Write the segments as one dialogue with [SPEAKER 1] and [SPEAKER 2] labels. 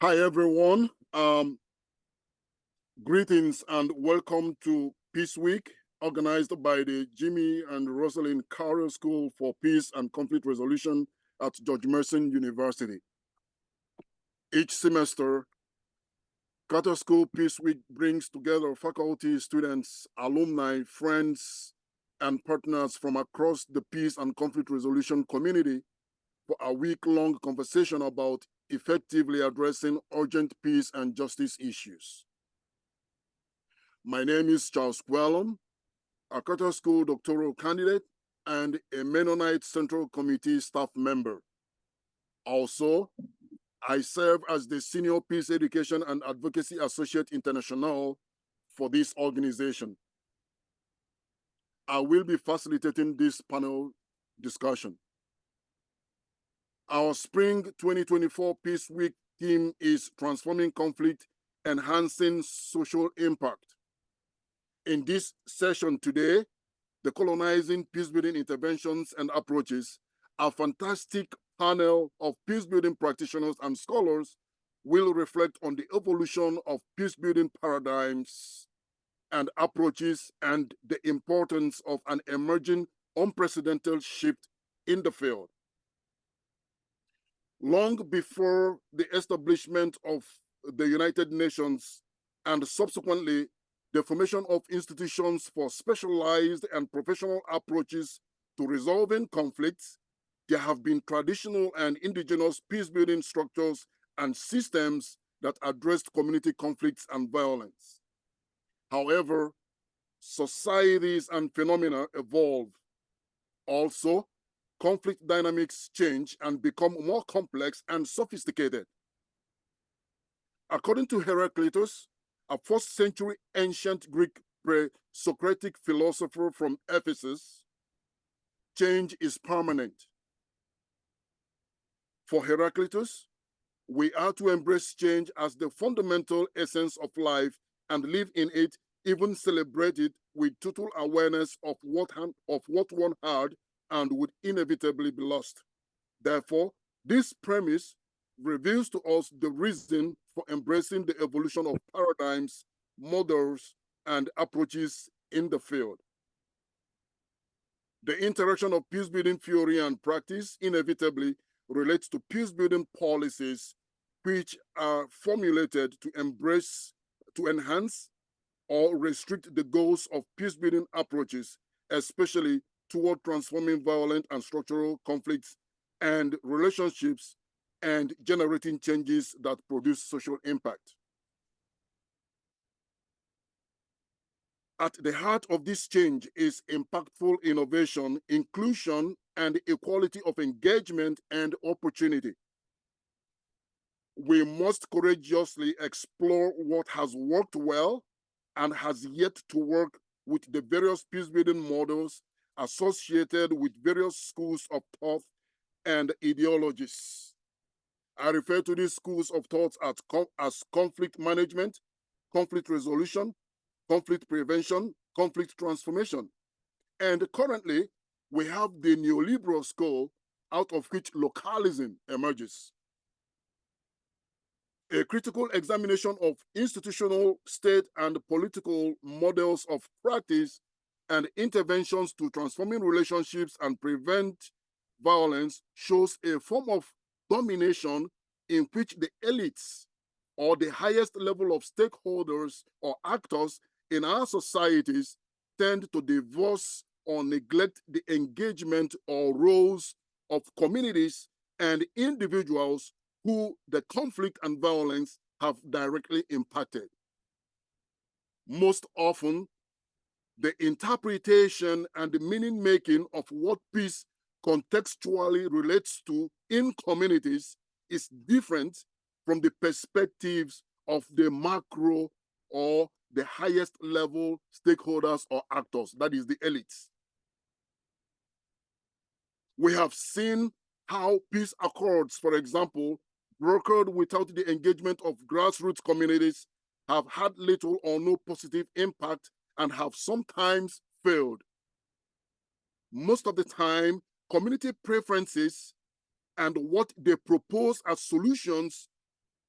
[SPEAKER 1] Hi, everyone. Greetings and welcome to Peace Week, organized by the Jimmy and Rosalind Carroll School for Peace and Conflict Resolution at George Mason University. Each semester, Carter School Peace Week brings together faculty, students, alumni, friends, and partners from across the peace and conflict resolution community for a week-long conversation about effectively addressing urgent peace and justice issues. My name is Charles Gwelum, a Carter School doctoral candidate and a Mennonite Central Committee staff member. Also, I serve as the Senior Peace Education and Advocacy Associate International for this organization. I will be facilitating this panel discussion. Our Spring 2024 Peace Week theme is Transforming Conflict, Enhancing Social Impact. In this session today, Decolonizing Peacebuilding Interventions and Approaches, a fantastic panel of peacebuilding practitioners and scholars will reflect on the evolution of peacebuilding paradigms and approaches and the importance of an emerging unprecedented shift in the field. Long before the establishment of the United Nations and subsequently the formation of institutions for specialized and professional approaches to resolving conflicts, there have been traditional and indigenous peacebuilding structures and systems that addressed community conflicts and violence. However, societies and phenomena evolve. Also, conflict dynamics change and become more complex and sophisticated. According to Heraclitus, a 1st century ancient Greek pre-Socratic philosopher from Ephesus, change is permanent. For Heraclitus, we are to embrace change as the fundamental essence of life and live in it, even celebrate it with total awareness of what one had and would inevitably be lost. Therefore, this premise reveals to us the reason for embracing the evolution of paradigms, models, and approaches in the field. The interaction of peacebuilding theory and practice inevitably relates to peacebuilding policies which are formulated to enhance, or restrict the goals of peacebuilding approaches, especially toward transforming violent and structural conflicts and relationships and generating changes that produce social impact. At the heart of this change is impactful innovation, inclusion, and equality of engagement and opportunity. We must courageously explore what has worked well and has yet to work with the various peacebuilding models associated with various schools of thought and ideologies. I refer to these schools of thought as conflict management, conflict resolution, conflict prevention, conflict transformation. And currently, we have the neoliberal school, out of which localism emerges. A critical examination of institutional, state, and political models of practice and interventions to transforming relationships and prevent violence shows a form of domination in which the elites or the highest level of stakeholders or actors in our societies tend to divorce or neglect the engagement or roles of communities and individuals who the conflict and violence have directly impacted. Most often, the interpretation and the meaning making of what peace contextually relates to in communities is different from the perspectives of the macro or the highest level stakeholders or actors, that is the elites. We have seen how peace accords, for example, brokered without the engagement of grassroots communities, have had little or no positive impact and have sometimes failed. Most of the time, community preferences and what they propose as solutions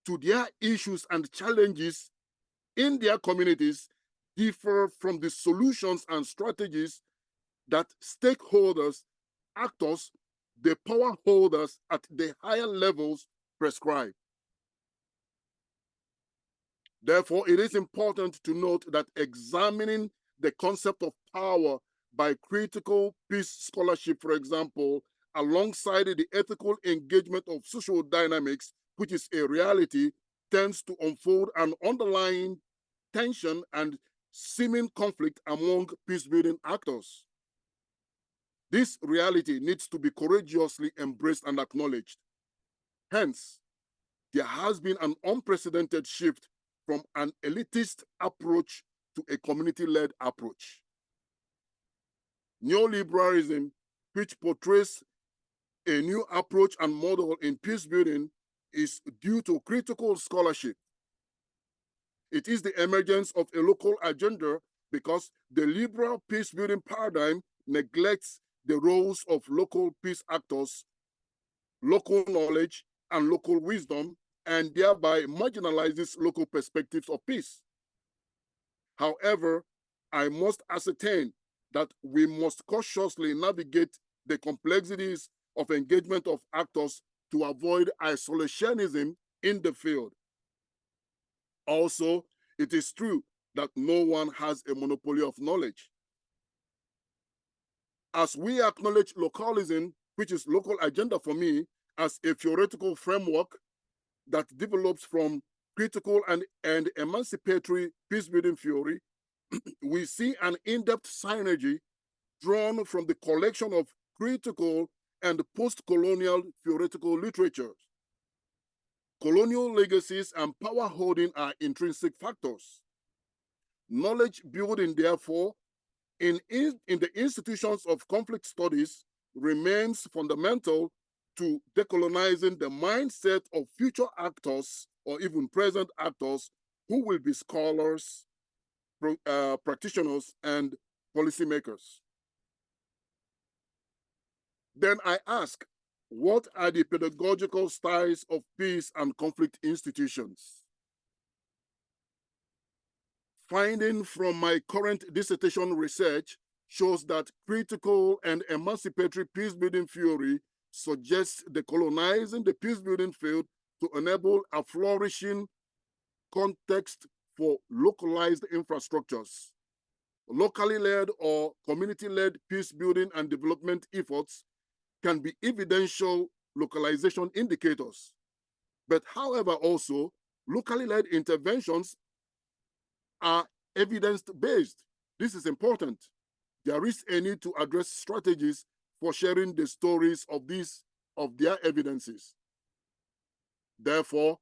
[SPEAKER 1] to their issues and challenges in their communities differ from the solutions and strategies that stakeholders, actors, the power holders at the higher levels prescribe. Therefore, it is important to note that examining the concept of power by critical peace scholarship, for example, alongside the ethical engagement of social dynamics, which is a reality, tends to unfold an underlying tension and seeming conflict among peace-building actors. This reality needs to be courageously embraced and acknowledged. Hence, there has been an unprecedented shift from an elitist approach to a community-led approach. Neoliberalism, which portrays a new approach and model in peace building, is due to critical scholarship. It is the emergence of a local agenda because the liberal peace building paradigm neglects the roles of local peace actors, local knowledge, and local wisdom, and thereby marginalizes local perspectives of peace. However, I must ascertain that we must cautiously navigate the complexities of engagement of actors to avoid isolationism in the field. Also, it is true that no one has a monopoly of knowledge. As we acknowledge localism, which is local agenda for me, as a theoretical framework that develops from critical and emancipatory peace-building theory, we see an in-depth synergy drawn from the collection of critical and post-colonial theoretical literatures. Colonial legacies and power holding are intrinsic factors. Knowledge building, therefore, in the institutions of conflict studies remains fundamental to decolonizing the mindset of future actors or even present actors who will be scholars, practitioners, and policymakers. Then I ask, what are the pedagogical styles of peace and conflict institutions? Finding from my current dissertation research shows that critical and emancipatory peace-building theory suggests decolonizing the peace-building field to enable a flourishing context for localized infrastructures. Locally led or community-led peace-building and development efforts can be evidential localization indicators. But however, also, locally led interventions are evidence-based. This is important. There is a need to address strategies for sharing the stories of their evidences. Therefore,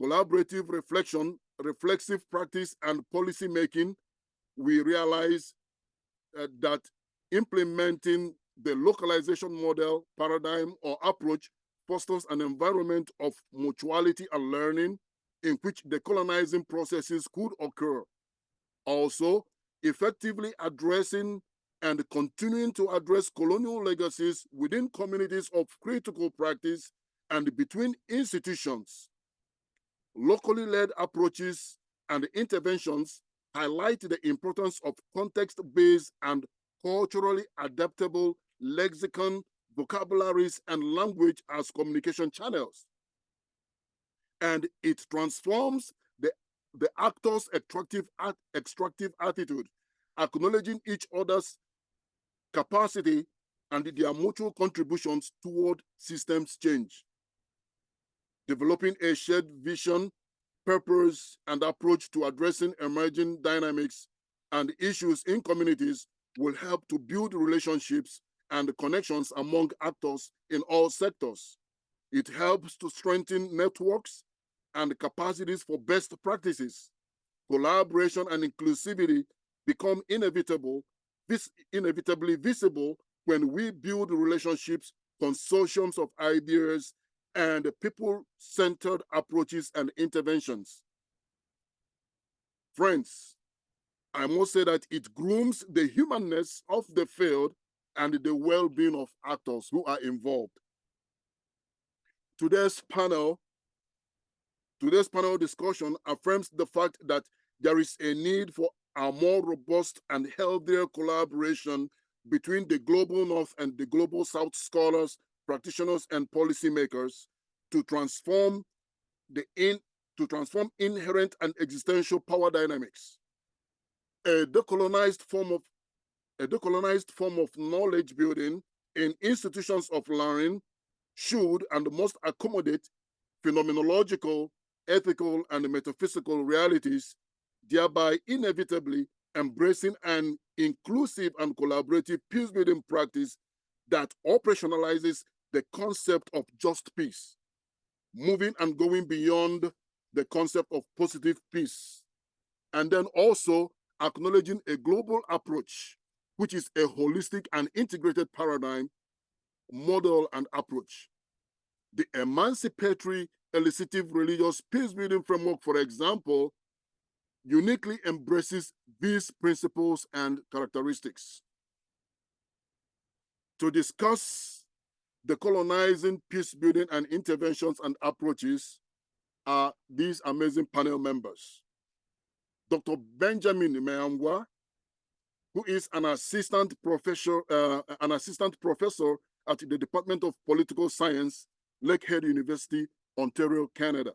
[SPEAKER 1] collaborative reflection, reflexive practice, and policy making, we realize that implementing the localization model, paradigm, or approach fosters an environment of mutuality and learning in which decolonizing processes could occur. Also, effectively addressing and continuing to address colonial legacies within communities of critical practice and between institutions. Locally led approaches and interventions highlight the importance of context-based and culturally adaptable lexicon, vocabularies, and language as communication channels. And it transforms the actor's extractive attitude, acknowledging each other's capacity and their mutual contributions toward systems change. Developing a shared vision, purpose, and approach to addressing emerging dynamics and issues in communities will help to build relationships and connections among actors in all sectors. It helps to strengthen networks and capacities for best practices. Collaboration and inclusivity become inevitably visible when we build relationships, consortiums of ideas, and people-centered approaches and interventions. Friends, I must say that it grooms the humanness of the field and the well-being of actors who are involved. Today's panel Today's panel discussion affirms the fact that there is a need for a more robust and healthier collaboration between the global North and the global South scholars, practitioners, and policymakers to transform inherent and existential power dynamics. A decolonized form of knowledge building in institutions of learning should and must accommodate phenomenological, ethical, and metaphysical realities, thereby inevitably embracing an inclusive and collaborative peace-building practice that operationalizes the concept of just peace, moving and going beyond the concept of positive peace, and then also acknowledging a global approach, which is a holistic and integrated paradigm, model, and approach. The emancipatory elicitive religious peace-building framework, for example, uniquely embraces these principles and characteristics. To discuss decolonizing peace-building and interventions and approaches are these amazing panel members. Dr. Benjamin Meangwa, who is an assistant professor at the Department of Political Science, Lakehead University, Ontario, Canada.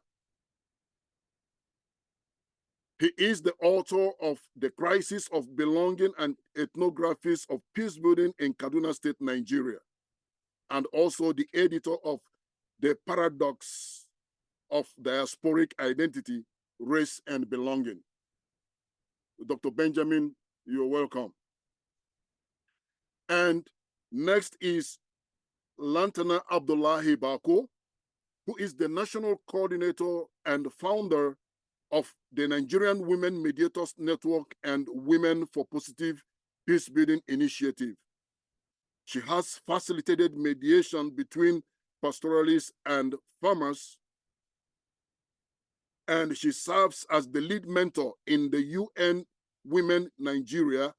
[SPEAKER 1] He is the author of The Crisis of Belonging and Ethnographies of Peacebuilding in Kaduna State, Nigeria, and also the editor of The Paradox of Diasporic Identity, Race, and Belonging. Dr. Benjamin, you're welcome. And next is Lantana Abdullahi Bako, who is the national coordinator and founder of the Nigerian Women Mediators Network and Women for Positive Peacebuilding Initiative. She has facilitated mediation between pastoralists and farmers, and she serves as the lead mentor in the UN Women Nigeria,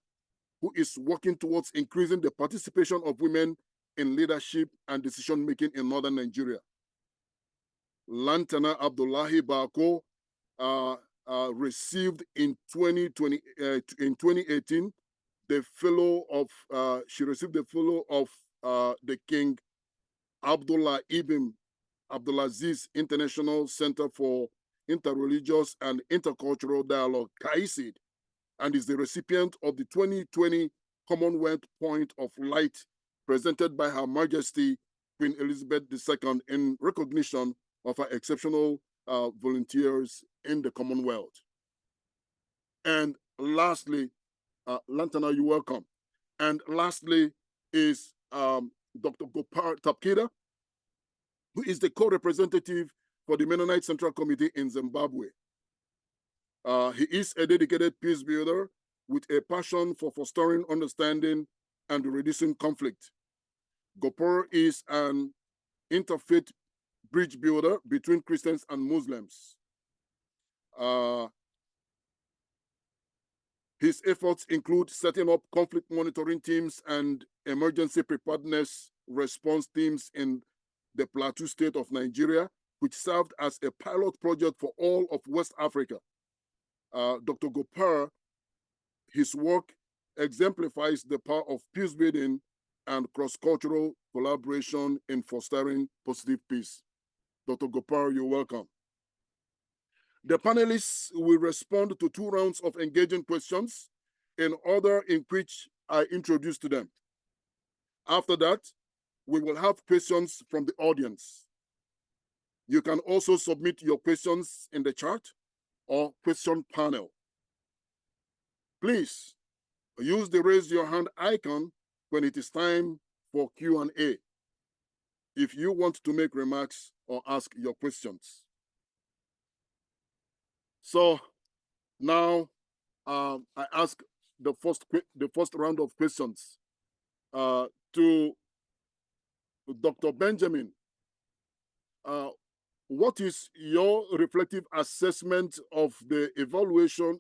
[SPEAKER 1] who is working towards increasing the participation of women in leadership and decision-making in northern Nigeria. Lantana Abdullahi Bako received in 2018 the fellow of she received the fellow of the King Abdullah Ibn Abdulaziz International Center for Interreligious and Intercultural Dialogue, KAICID, and is the recipient of the 2020 Commonwealth Point of Light presented by Her Majesty Queen Elizabeth II in recognition of her exceptional volunteers in the Commonwealth. And lastly, Lantana, you're welcome. And lastly is Dr. Gopal Tapkida, who is the co-representative for the Mennonite Central Committee in Zimbabwe. He is a dedicated peace builder with a passion for fostering understanding and reducing conflict. Gopal is an interfaith bridge builder between Christians and Muslims. His efforts include setting up conflict monitoring teams and emergency preparedness response teams in the Plateau State of Nigeria, which served as a pilot project for all of West Africa. Dr. Gopal, his work exemplifies the power of peace building and cross-cultural collaboration in fostering positive peace. Dr. Gopal, you're welcome. The panelists will respond to 2 rounds of engaging questions in order in which I introduce to them. After that, we will have questions from the audience. You can also submit your questions in the chat or question panel. Please use the raise your hand icon when it is time for Q&A if you want to make remarks or ask your questions. So now I ask the first round of questions to Dr. Benjamin. What is your reflective assessment of the evolution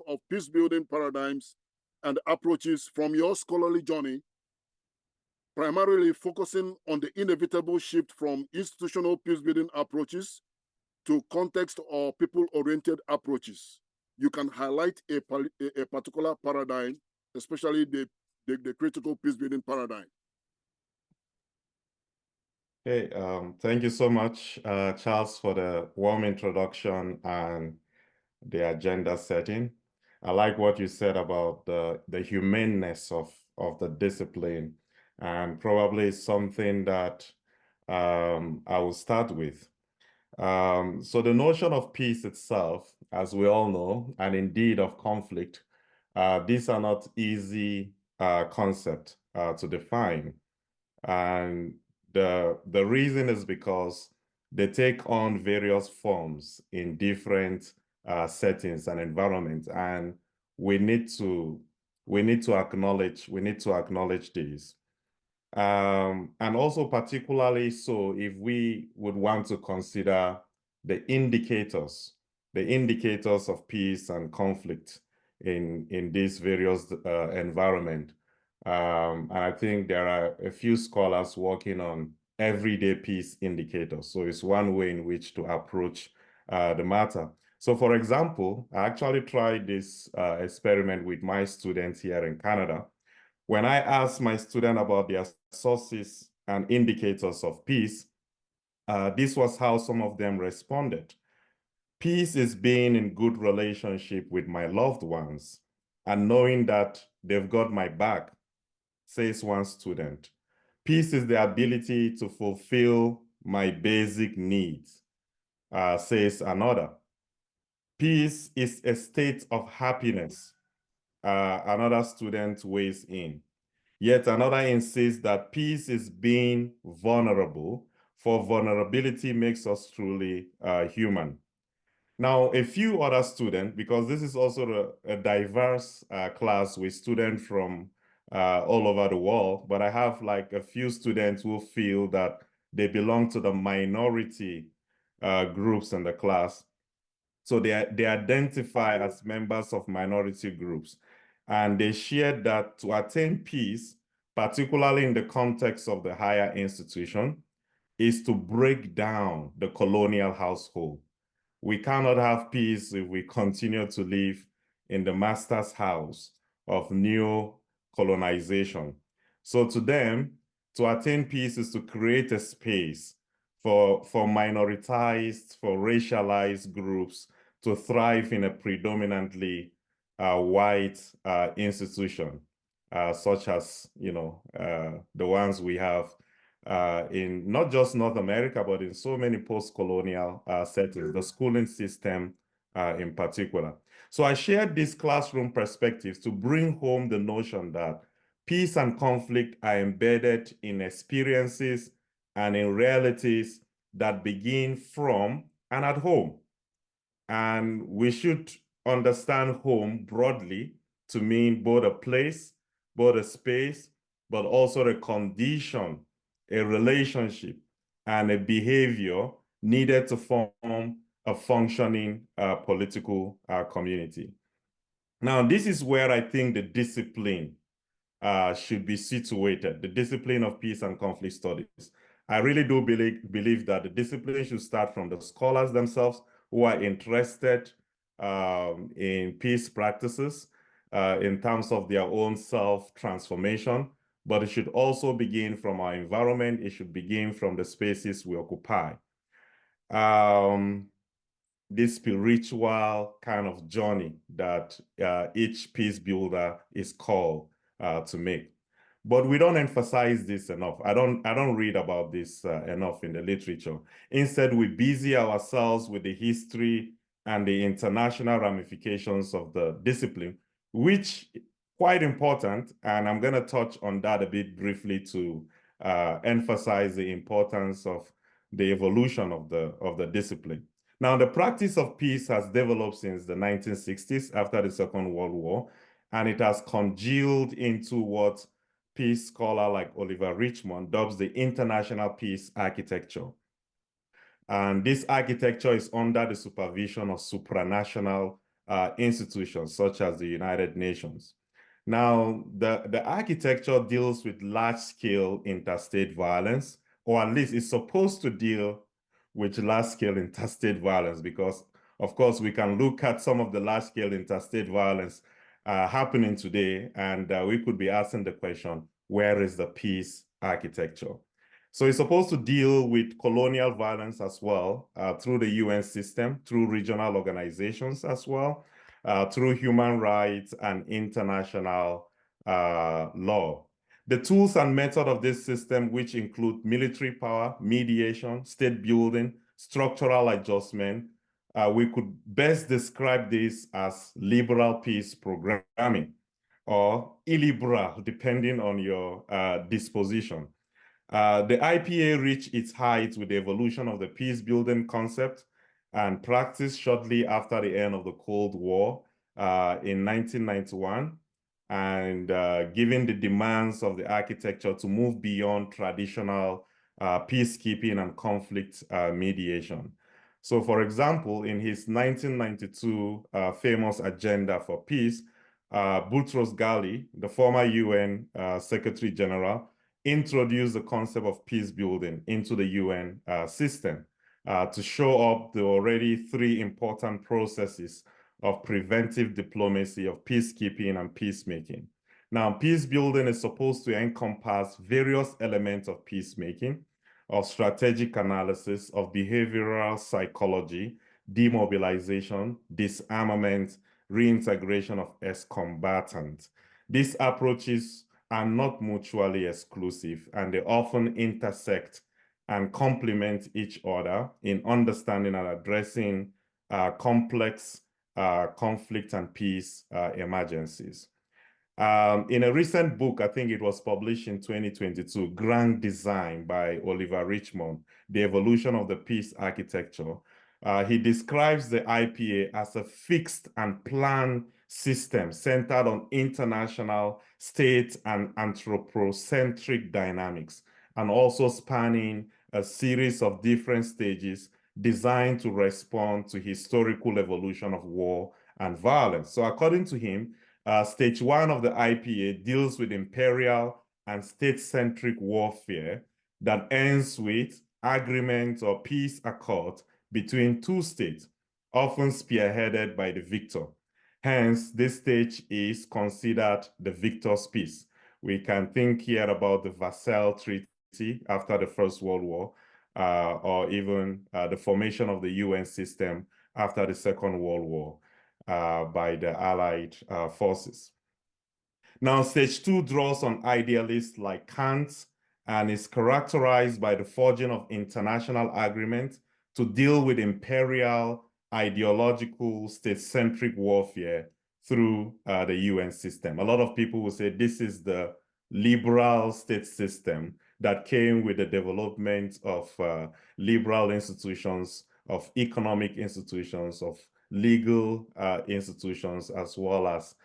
[SPEAKER 1] of peace building paradigms and approaches from your scholarly journey, primarily focusing on the inevitable shift from institutional peace building approaches to context or people-oriented approaches. You can highlight a particular paradigm, especially the critical peace-building paradigm.
[SPEAKER 2] Okay, thank you so much, Charles, for the warm introduction and the agenda setting. I like what you said about the humaneness of the discipline, and probably something that I will start with. So the notion of peace itself, as we all know, and indeed of conflict, these are not easy concept to define. And the reason is because they take on various forms in different settings and environments, and we need to acknowledge these. And also particularly so if we would want to consider the indicators of peace and conflict in these various environment. And I think there are a few scholars working on everyday peace indicators. So it's one way in which to approach the matter. So for example, I actually tried this experiment with my students here in Canada. When I asked my students about their sources and indicators of peace, this was how some of them responded. Peace is being in good relationship with my loved ones and knowing that they've got my back, says one student. Peace is the ability to fulfill my basic needs, says another. Peace is a state of happiness, another student weighs in. Yet another insists that peace is being vulnerable, for vulnerability makes us truly human. Now, a few other students, because this is also a diverse class with students from all over the world, but I have like a few students who feel that they belong to the minority groups in the class. So they identify as members of minority groups. And they shared that to attain peace, particularly in the context of the higher institution, is to break down the colonial household. We cannot have peace if we continue to live in the master's house of neo-colonization. So to them, to attain peace is to create a space for minoritized, for racialized groups to thrive in a predominantly white institution, such as, the ones we have in not just North America, but in so many post-colonial settings, the schooling system in particular. So I shared these classroom perspectives to bring home the notion that peace and conflict are embedded in experiences and in realities that begin from and at home. And we should understand home broadly to mean both a place, both a space, but also a condition, a relationship, and a behavior needed to form a functioning political community. Now, this is where I think the discipline should be situated, the discipline of peace and conflict studies. I really do believe that the discipline should start from the scholars themselves who are interested in peace practices in terms of their own self-transformation, but it should also begin from our environment. It should begin from the spaces we occupy. This spiritual kind of journey that each peace builder is called to make. But we don't emphasize this enough. I don't read about this enough in the literature. Instead, we busy ourselves with the history and the international ramifications of the discipline, which quite important. And I'm going to touch on that a bit briefly to emphasize the importance of the evolution of the discipline. Now, the practice of peace has developed since the 1960s after the Second World War, and it has congealed into what peace scholar like Oliver Richmond dubs the international peace architecture. And this architecture is under the supervision of supranational institutions such as the United Nations. Now, the architecture deals with large-scale interstate violence, or at least is supposed to deal with large-scale interstate violence, because, of course, we can look at some of the large-scale interstate violence happening today, and we could be asking the question, where is the peace architecture? So it's supposed to deal with colonial violence as well, through the UN system, through regional organizations as well, through human rights and international law. The tools and method of this system, which include military power, mediation, state building, structural adjustment, we could best describe this as liberal peace programming or illiberal, depending on your disposition. The IPA reached its height with the evolution of the peace-building concept and practice shortly after the end of the Cold War in 1991, and given the demands of the architecture to move beyond traditional peacekeeping and conflict mediation. So, for example, in his 1992 famous Agenda for Peace, Boutros Ghali, the former UN Secretary General, introduced the concept of peace building into the UN system to show up the already three important processes of preventive diplomacy, of peacekeeping and peacemaking. Now, peace building is supposed to encompass various elements of peacemaking, of strategic analysis, of behavioral psychology, demobilization, disarmament, reintegration of ex-combatants. These approaches are not mutually exclusive, and they often intersect and complement each other in understanding and addressing complex conflict and peace emergencies. In a recent book, I think it was published in 2022, Grand Design by Oliver Richmond, The Evolution of the Peace Architecture, he describes the IPA as a fixed and planned system centered on international, state, and anthropocentric dynamics, and also spanning a series of different stages designed to respond to historical evolution of war and violence. So according to him, stage one of the IPA deals with imperial and state-centric warfare that ends with agreement or peace accord between two states, often spearheaded by the victor. Hence, this stage is considered the victor's peace. We can think here about the Versailles Treaty after the First World War, or even the formation of the UN system after the Second World War by the Allied forces. Now, stage two draws on idealists like Kant and is characterized by the forging of international agreements to deal with imperial, ideological, state-centric warfare through the UN system. A lot of people will say this is the liberal state system that came with the development of liberal institutions, of economic institutions, of legal institutions, as well as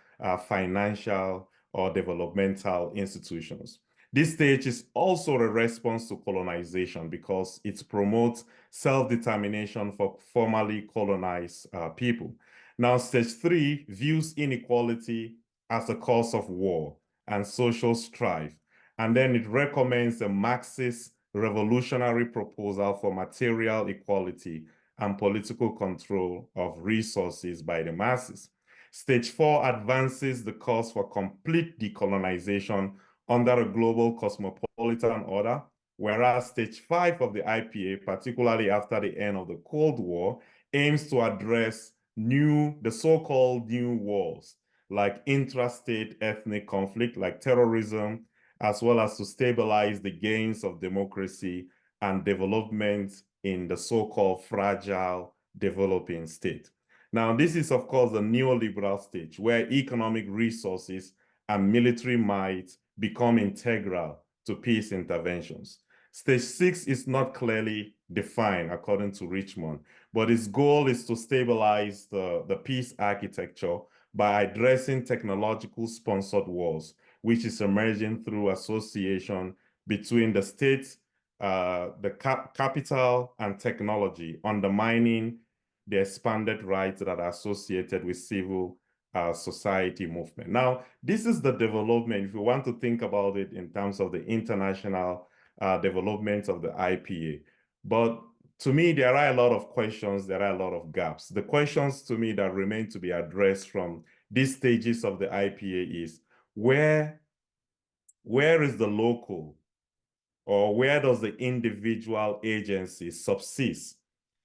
[SPEAKER 2] financial or developmental institutions. This stage is also a response to colonization because it promotes self-determination for formerly colonized people. Now, stage three views inequality as a cause of war and social strife, and then it recommends a Marxist revolutionary proposal for material equality and political control of resources by the masses. Stage four advances the cause for complete decolonization under a global cosmopolitan order, whereas stage five of the IPA, particularly after the end of the Cold War, aims to address the so-called new wars, like intrastate ethnic conflict, like terrorism, as well as to stabilize the gains of democracy and development in the so-called fragile developing state. Now, this is, of course, the neoliberal stage where economic resources and military might become integral to peace interventions. Stage six is not clearly defined, according to Richmond, but its goal is to stabilize the peace architecture by addressing technological sponsored wars, which is emerging through association between the state, capital, and technology, undermining the expanded rights that are associated with civil society movement. Now, this is the development, if you want to think about it in terms of the international development of the IPA. But to me, there are a lot of questions, there are a lot of gaps. The questions to me that remain to be addressed from these stages of the IPA is where is the local, or where does the individual agency subsist?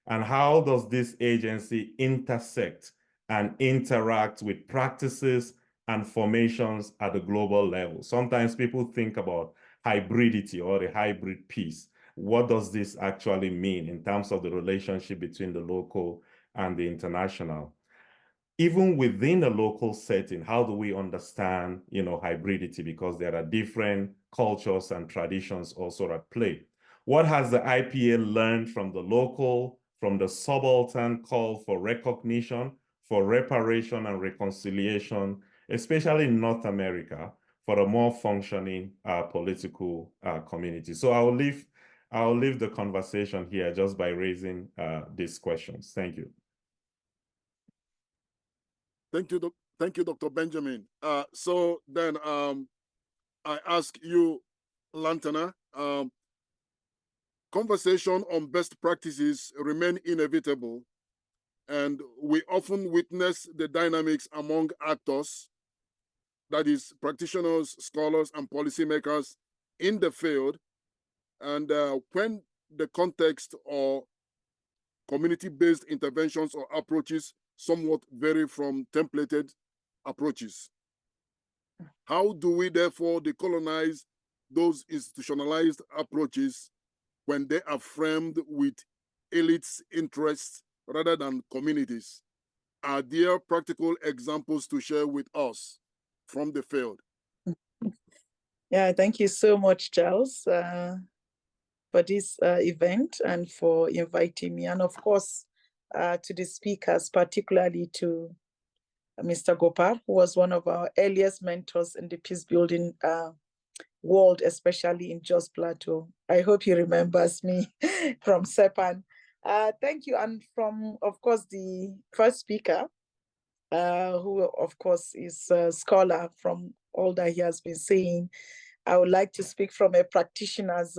[SPEAKER 2] And how does this agency intersect and interact with practices and formations at the global level? Sometimes people think about hybridity or the hybrid peace. What does this actually mean in terms of the relationship between the local and the international? Even within a local setting, how do we understand, hybridity? Because there are different cultures and traditions also at play. What has the IPA learned from the local, from the subaltern call for recognition, for reparation and reconciliation, especially in North America, for a more functioning political community? So I'll leave the conversation here just by raising these questions. Thank you.
[SPEAKER 1] Thank you, Dr. Benjamin. So then I ask you, Lantana, conversation on best practices remain inevitable, and we often witness the dynamics among actors, that is practitioners, scholars, and policymakers in the field. And when the context or community-based interventions or approaches somewhat vary from templated approaches. How do we therefore decolonize those institutionalized approaches when they are framed with elites' interests rather than communities? Are there practical examples to share with us from the field?
[SPEAKER 3] Yeah, thank you so much, Charles, for this event and for inviting me. And of course, to the speakers, particularly to Mr. Gopal, who was one of our earliest mentors in the peacebuilding world, especially in Jos Plateau. I hope he remembers me from SEPAN. Thank you. And from, of course, the first speaker, who, of course, is a scholar from all that he has been saying. I would like to speak from a practitioner's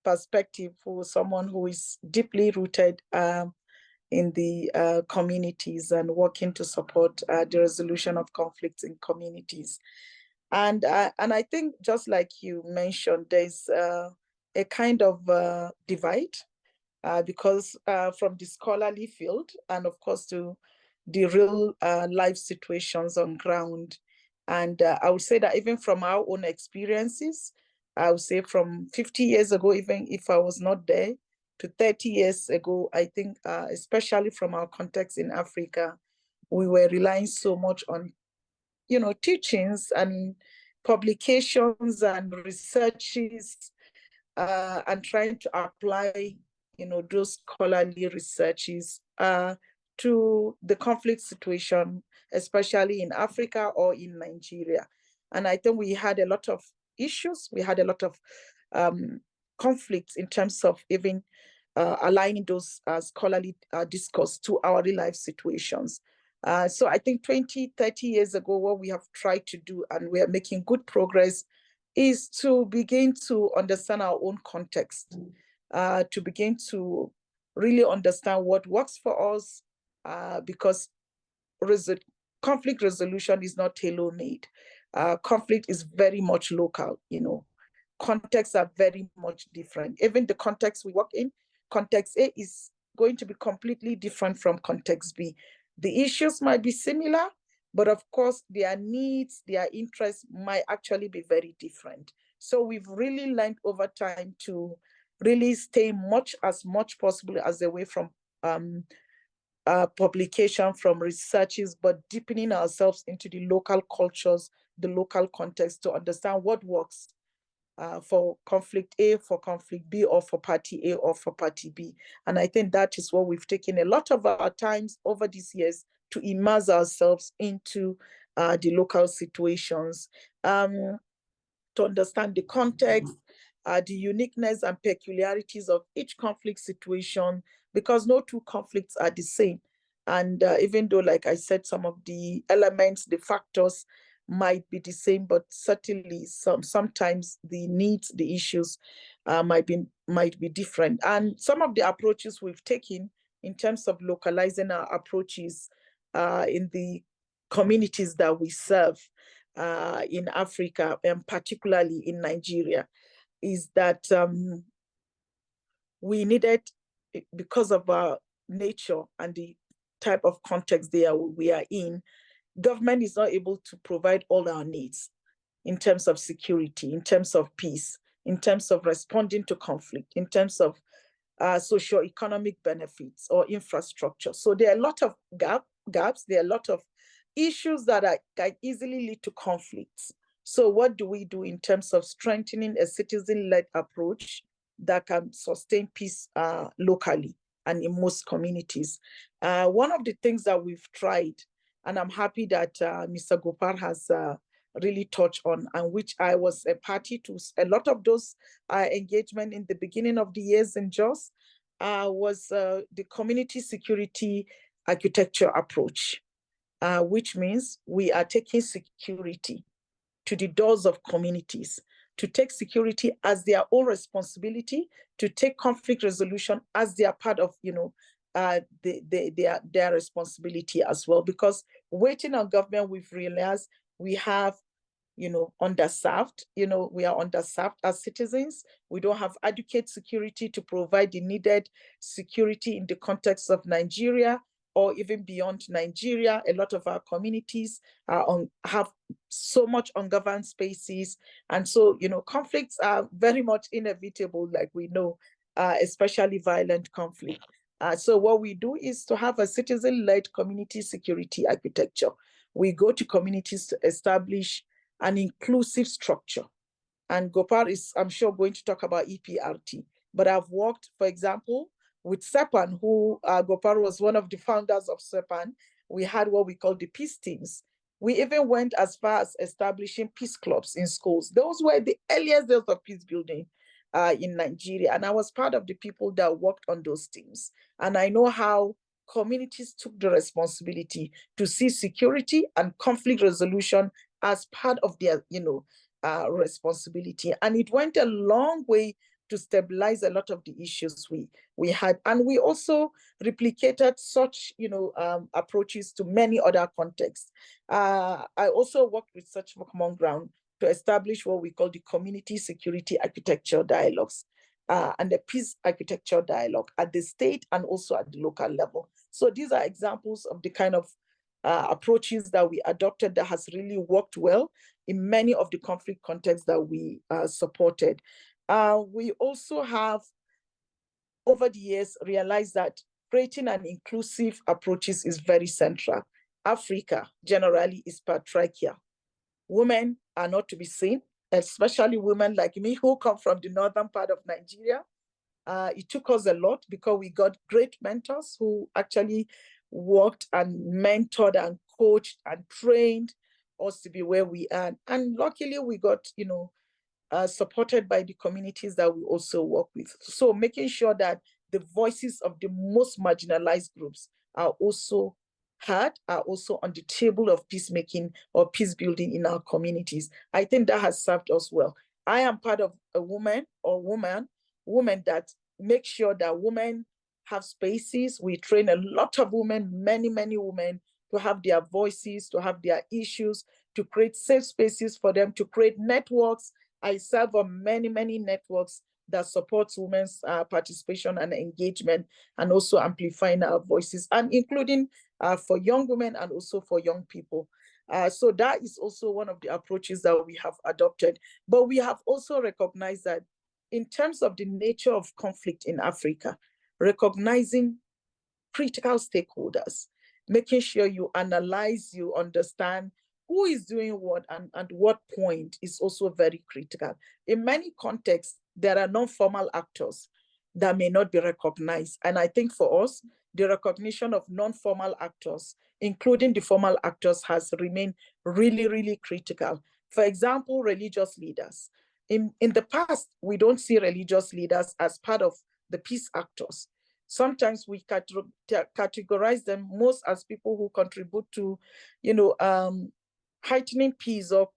[SPEAKER 3] perspective, for someone who is deeply rooted in the communities and working to support the resolution of conflicts in communities. And I think, just like you mentioned, there's a kind of divide because from the scholarly field and of course to the real life situations on ground. And I would say that even from our own experiences, I would say from 50 years ago, even if I was not there, to 30 years ago, I think especially from our context in Africa, we were relying so much on, teachings and publications and researches and trying to apply, those scholarly researches to the conflict situation, especially in Africa or in Nigeria. And I think we had a lot of issues. We had a lot of conflicts in terms of even aligning those scholarly discourse to our real life situations. So I think 20, 30 years ago, what we have tried to do, and we are making good progress, is to begin to understand our own context, to begin to really understand what works for us, because conflict resolution is not tailor-made. Conflict is very much local, Contexts are very much different. Even the context we work in, context A is going to be completely different from context B. The issues might be similar, but of course, their needs, their interests might actually be very different. So we've really learned over time to really stay as much possible as away from publication, from researches, but deepening ourselves into the local cultures, the local context, to understand what works for conflict A, for conflict B, or for party A, or for party B. And I think that is what we've taken a lot of our times over these years to immerse ourselves into the local situations, to understand the context, the uniqueness and peculiarities of each conflict situation, because no two conflicts are the same. And even though, like I said, some of the elements, the factors might be the same, but certainly sometimes the needs, the issues might be different. And some of the approaches we've taken in terms of localizing our approaches in the communities that we serve in Africa, and particularly in Nigeria, is that we needed, because of our nature and the type of context we are in, government is not able to provide all our needs in terms of security, in terms of peace, in terms of responding to conflict, in terms of socio-economic benefits or infrastructure. So there are a lot of gaps, there are a lot of issues that can easily lead to conflicts. So what do we do in terms of strengthening a citizen-led approach that can sustain peace locally and in most communities? One of the things that we've tried, and I'm happy that Mr. Gopal has really touched on, and which I was a party to a lot of those engagement in the beginning of the years in Jos, was the community security architecture approach, which means we are taking security to the doors of communities, to take security as their own responsibility, to take conflict resolution as their part of, their responsibility as well. Because waiting on government, we've realized we have, underserved. We are underserved as citizens. We don't have adequate security to provide the needed security in the context of Nigeria, or even beyond Nigeria. A lot of our communities have so much ungoverned spaces. And so, conflicts are very much inevitable, like we know, especially violent conflict. So what we do is to have a citizen-led community security architecture. We go to communities to establish an inclusive structure. And Gopal is, I'm sure, going to talk about EPRT. But I've worked, for example, with SEPAN, who Gopal was one of the founders of SEPAN. We had what we call the peace teams. We even went as far as establishing peace clubs in schools. Those were the earliest days of peace building in Nigeria. And I was part of the people that worked on those teams. And I know how communities took the responsibility to see security and conflict resolution as part of their, responsibility. And it went a long way to stabilize a lot of the issues we had. And we also replicated such, approaches to many other contexts. I also worked with Search for Common Ground to establish what we call the community security architecture dialogues and the peace architecture dialogue at the state and also at the local level. So these are examples of the kind of approaches that we adopted that has really worked well in many of the conflict contexts that we supported. We also have, over the years, realized that creating an inclusive approaches is very central. Africa generally is patriarchal. Women are not to be seen, especially women like me who come from the northern part of Nigeria. It took us a lot because we got great mentors who actually worked and mentored and coached and trained us to be where we are. And luckily we got, supported by the communities that we also work with. So making sure that the voices of the most marginalized groups are also heard, are also on the table of peacemaking or peace building in our communities. I think that has served us well. I am part of a woman that make sure that women have spaces. We train a lot of women, many women, to have their voices, to have their issues, to create safe spaces for them, to create networks. I serve on many networks that supports women's participation and engagement, and also amplifying our voices, and including for young women and also for young people. So that is also one of the approaches that we have adopted. But we have also recognized that in terms of the nature of conflict in Africa, recognizing critical stakeholders, making sure you analyze, you understand who is doing what and at what point is also very critical. In many contexts, there are non-formal actors that may not be recognized. And I think for us, the recognition of non-formal actors, including the formal actors, has remained really critical. For example, religious leaders. In the past, we don't see religious leaders as part of the peace actors. Sometimes we categorize them most as people who contribute to, heightening peace or,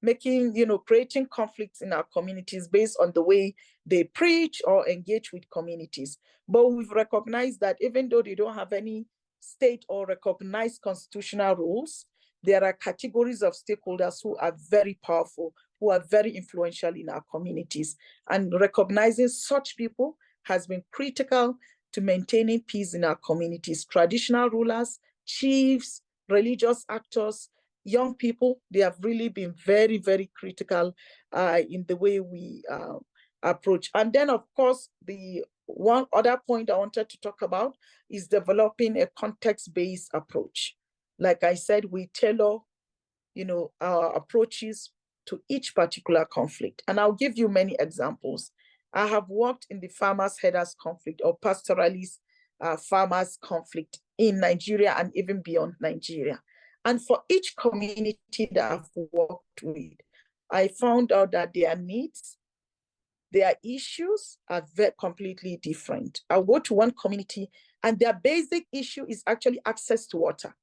[SPEAKER 3] making, creating conflicts in our communities based on the way they preach or engage with communities. But we've recognized that even though they don't have any state or recognized constitutional rules, there are categories of stakeholders who are very powerful, who are very influential in our communities. And recognizing such people has been critical to maintaining peace in our communities. Traditional rulers, chiefs, religious actors, young people, they have really been very, very critical in the way we approach. And then, of course, the one other point I wanted to talk about is developing a context-based approach. Like I said, we tailor, our approaches to each particular conflict. And I'll give you many examples. I have worked in the farmers-herders conflict or pastoralist farmers conflict in Nigeria and even beyond Nigeria. And for each community that I've worked with, I found out that their needs, their issues are very completely different. I'll go to one community and their basic issue is actually access to water.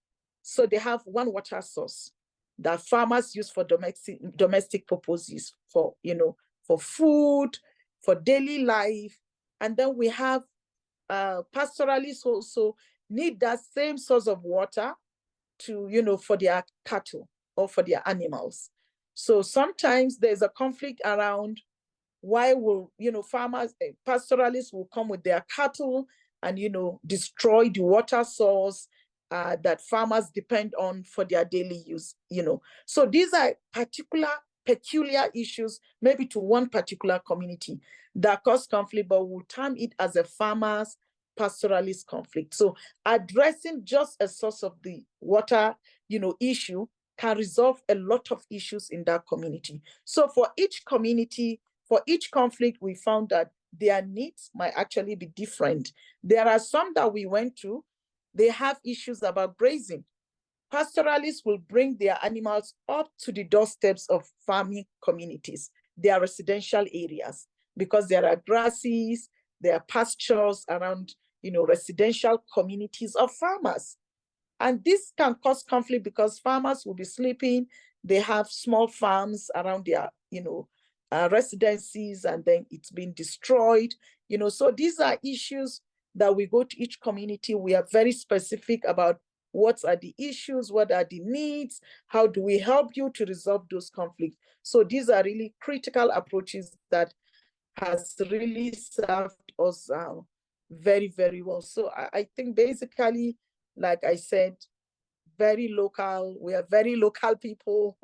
[SPEAKER 3] So they have one water source that farmers use for domestic purposes, for food, for daily life. And then we have pastoralists also need that same source of water to, for their cattle or for their animals. So sometimes there's a conflict around why will, farmers, pastoralists will come with their cattle and, destroy the water source that farmers depend on for their daily use, So these are peculiar issues, maybe to one particular community that cause conflict, but we'll term it as a farmers pastoralist conflict. So addressing just a source of the water, issue can resolve a lot of issues in that community. So for each community, for each conflict, we found that their needs might actually be different. There are some that we went to, they have issues about grazing. Pastoralists will bring their animals up to the doorsteps of farming communities, their residential areas, because there are grasses, there are pastures around, residential communities of farmers. And this can cause conflict because farmers will be sleeping, they have small farms around their, residencies, and then it's been destroyed. So these are issues that we go to each community. We are very specific about what are the issues, what are the needs, how do we help you to resolve those conflicts. So these are really critical approaches that has really served us very, very well. So I think basically, like I said, very local. We are very local people.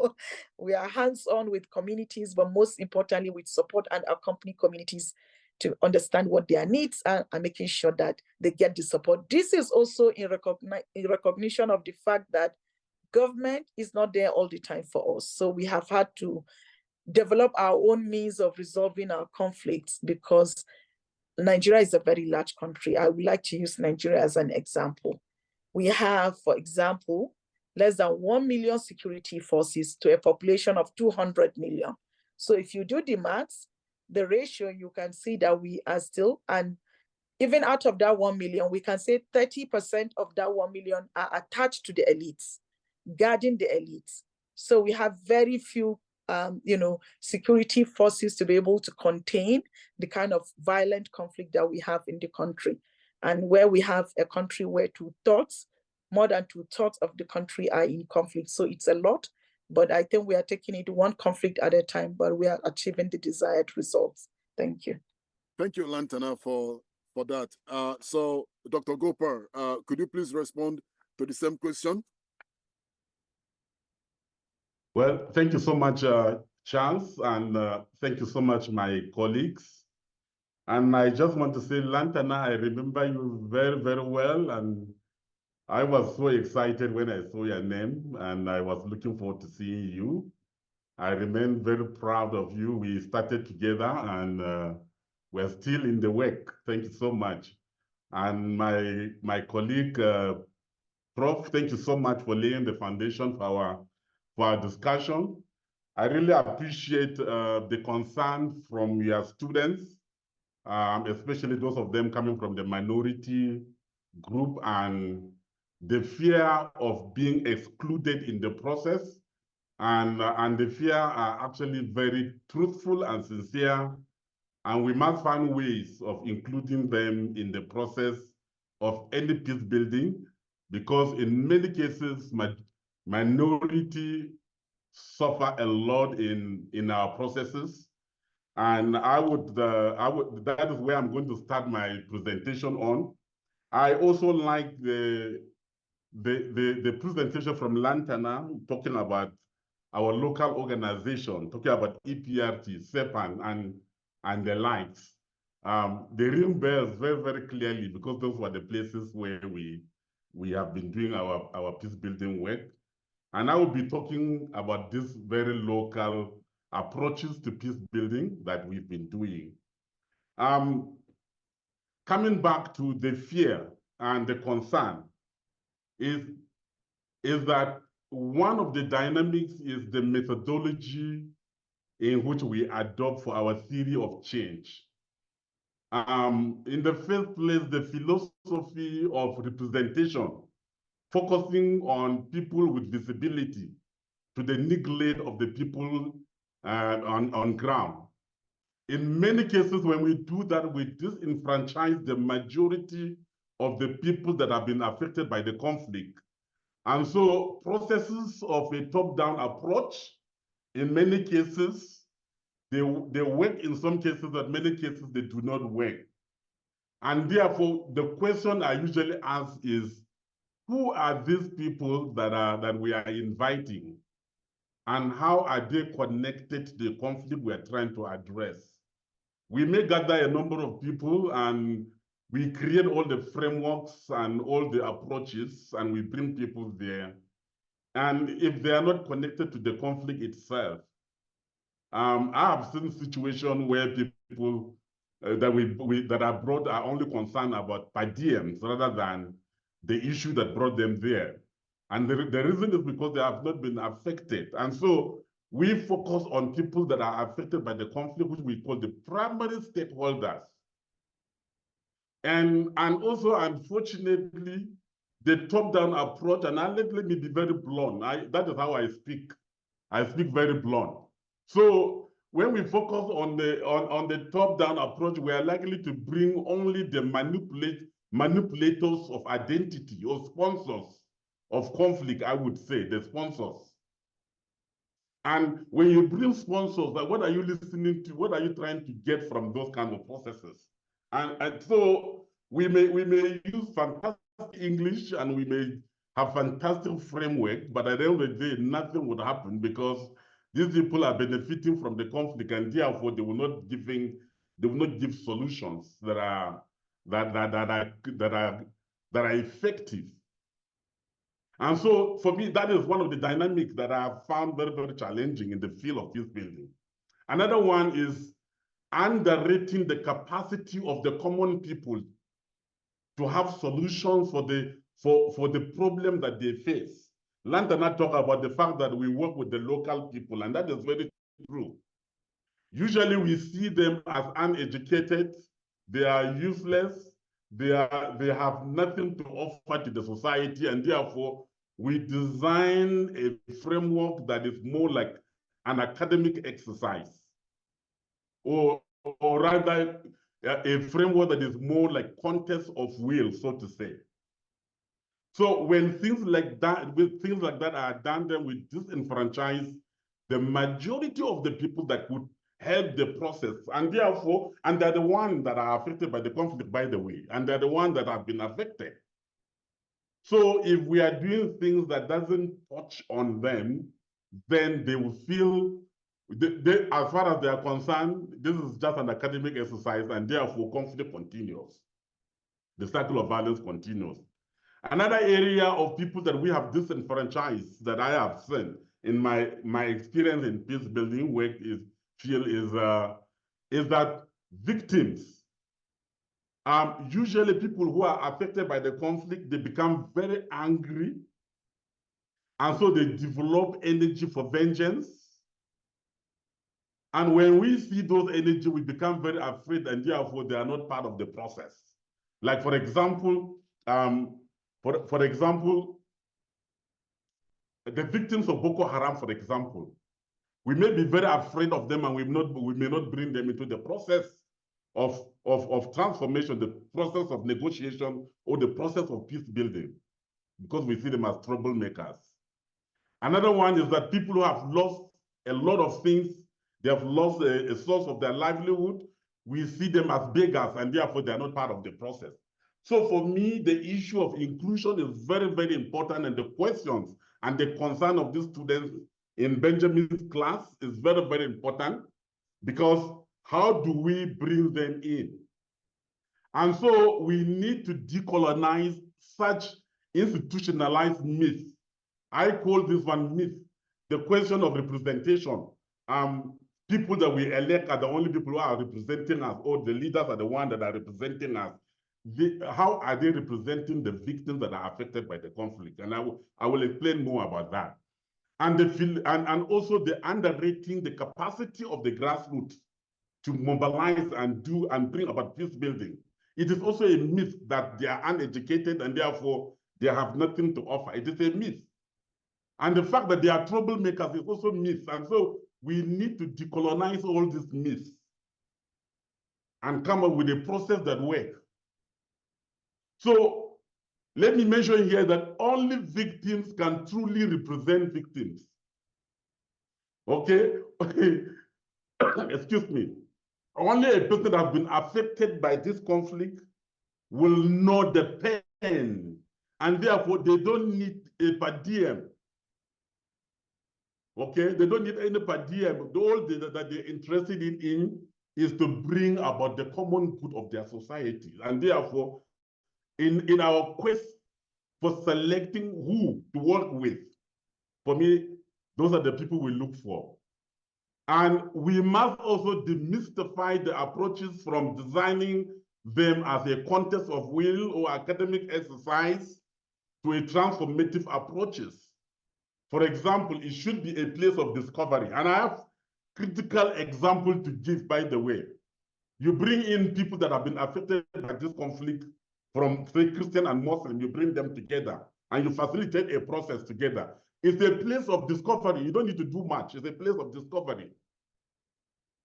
[SPEAKER 3] We are hands-on with communities, but most importantly, with support and accompany communities to understand what their needs are and making sure that they get the support. This is also in recognition of the fact that government is not there all the time for us. So we have had to develop our own means of resolving our conflicts because Nigeria is a very large country. I would like to use Nigeria as an example. We have, for example, less than 1 million security forces to a population of 200 million. So if you do the maths, the ratio, you can see that we are still, and even out of that 1 million, we can say 30% of that 1 million are attached to the elites, guarding the elites. So we have very few security forces to be able to contain the kind of violent conflict that we have in the country. And where we have a country where more than 2/3 of the country are in conflict. So it's a lot, but I think we are taking it one conflict at a time, but we are achieving the desired results. Thank you.
[SPEAKER 1] Thank you, Lantana, for that. So Dr. Gopar, could you please respond to the same question?
[SPEAKER 4] Well, thank you so much, Charles, and thank you so much, my colleagues. And I just want to say, Lantana, I remember you very, very well, and I was so excited when I saw your name, and I was looking forward to seeing you. I remain very proud of you. We started together, and we're still in the work. Thank you so much. And my colleague, Prof, thank you so much for laying the foundation for our discussion. I really appreciate the concern from your students, especially those of them coming from the minority group, and the fear of being excluded in the process. and the fear are actually very truthful and sincere, and we must find ways of including them in the process of any peace building, because in many cases, minority suffer a lot in our processes. And that is where I'm going to start my presentation on. I also like the presentation from Lantana talking about our local organization, talking about EPRT, SEPAN, and the likes. They ring bells very, very clearly, because those were the places where we have been doing our peace building work. And I will be talking about these very local approaches to peace building that we've been doing. Coming back to the fear and the concern is that one of the dynamics is the methodology in which we adopt for our theory of change. In the first place, the philosophy of representation, focusing on people with disability to the neglect of the people on ground. In many cases, when we do that, we disenfranchise the majority of the people that have been affected by the conflict. And so processes of a top-down approach, in many cases, they work in some cases, but many cases they do not work. And therefore, the question I usually ask is, who are these people that we are inviting? And how are they connected to the conflict we are trying to address? We may gather a number of people and we create all the frameworks and all the approaches, and we bring people there. And if they are not connected to the conflict itself, I have seen situations where people that are brought are only concerned about per diems rather than the issue that brought them there. And the reason is because they have not been affected. And so we focus on people that are affected by the conflict, which we call the primary stakeholders. And also, unfortunately, the top-down approach, and let me be very blunt, that is how I speak. I speak very blunt. So when we focus on the top-down approach, we are likely to bring only the manipulators of identity or sponsors of conflict, I would say, the sponsors. And when you bring sponsors, like, what are you listening to? What are you trying to get from those kind of processes? And so we may use fantastic English and we may have fantastic framework, but at the end of the day, nothing would happen, because these people are benefiting from the conflict, and therefore they will not give solutions that are effective. And so for me, that is one of the dynamics that I have found very, very challenging in the field of peace building. Another one is underrating the capacity of the common people to have solutions for the problem that they face. Lantana talked about the fact that we work with the local people, and that is very true. Usually we see them as uneducated, they are useless, they have nothing to offer to the society, and therefore we design a framework that is more like an academic exercise, or rather a framework that is more like contest of will, so to say. So when things like that are done, then we disenfranchise the majority of the people that would help the process, and therefore, and they're the ones that are affected by the conflict, by the way, and they're the ones that have been affected. So if we are doing things that doesn't touch on them, then they will feel, as far as they are concerned, this is just an academic exercise, and therefore conflict continues. The cycle of violence continues. Another area of people that we have disenfranchised that I have seen in my experience in peace building work is that victims, usually people who are affected by the conflict, they become very angry, and so they develop energy for vengeance. And when we see those energy, we become very afraid, and therefore they are not part of the process. Like, for example, the victims of Boko Haram, for example, we may be very afraid of them and we may not bring them into the process of transformation, the process of negotiation, or the process of peace building, because we see them as troublemakers. Another one is that people who have lost a lot of things, they have lost a source of their livelihood, we see them as beggars and therefore they are not part of the process. So for me, the issue of inclusion is very, very important, and the questions and the concern of these students in Benjamin's class is very, very important, because how do we bring them in? And so we need to decolonize such institutionalized myths. I call this one myth, the question of representation. People that we elect are the only people who are representing us, or the leaders are the ones that are representing us. How are they representing the victims that are affected by the conflict? And I will explain more about that. And also the underrating the capacity of the grassroots to mobilize and do and bring about peace building. It is also a myth that they are uneducated and therefore they have nothing to offer. It is a myth. And the fact that they are troublemakers is also myth. And so we need to decolonize all these myths and come up with a process that works. So let me mention here that only victims can truly represent victims. Okay? Excuse me. Only a person that has been affected by this conflict will know the pain, and therefore they don't need a per diem. Okay? They don't need any per diem. All that they're interested in is to bring about the common good of their society. And therefore, in our quest for selecting who to work with, for me, those are the people we look for. And we must also demystify the approaches from designing them as a contest of will or academic exercise to a transformative approaches. For example, it should be a place of discovery. And I have critical example to give, by the way. You bring in people that have been affected by this conflict from, say, Christian and Muslim, you bring them together and you facilitate a process together. It's a place of discovery. You don't need to do much. It's a place of discovery.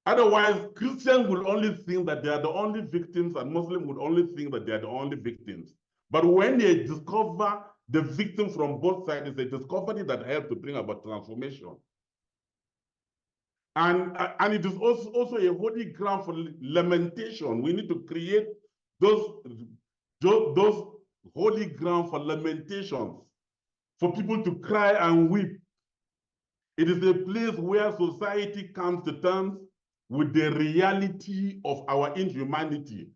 [SPEAKER 4] Otherwise, Christians will only think that they are the only victims and Muslims would only think that they are the only victims. But when they discover the victims from both sides, it's a discovery that helps to bring about transformation. And it is also a holy ground for lamentation. We need to create those holy ground for lamentations, for people to cry and weep. It is a place where society comes to terms with the reality of our inhumanity.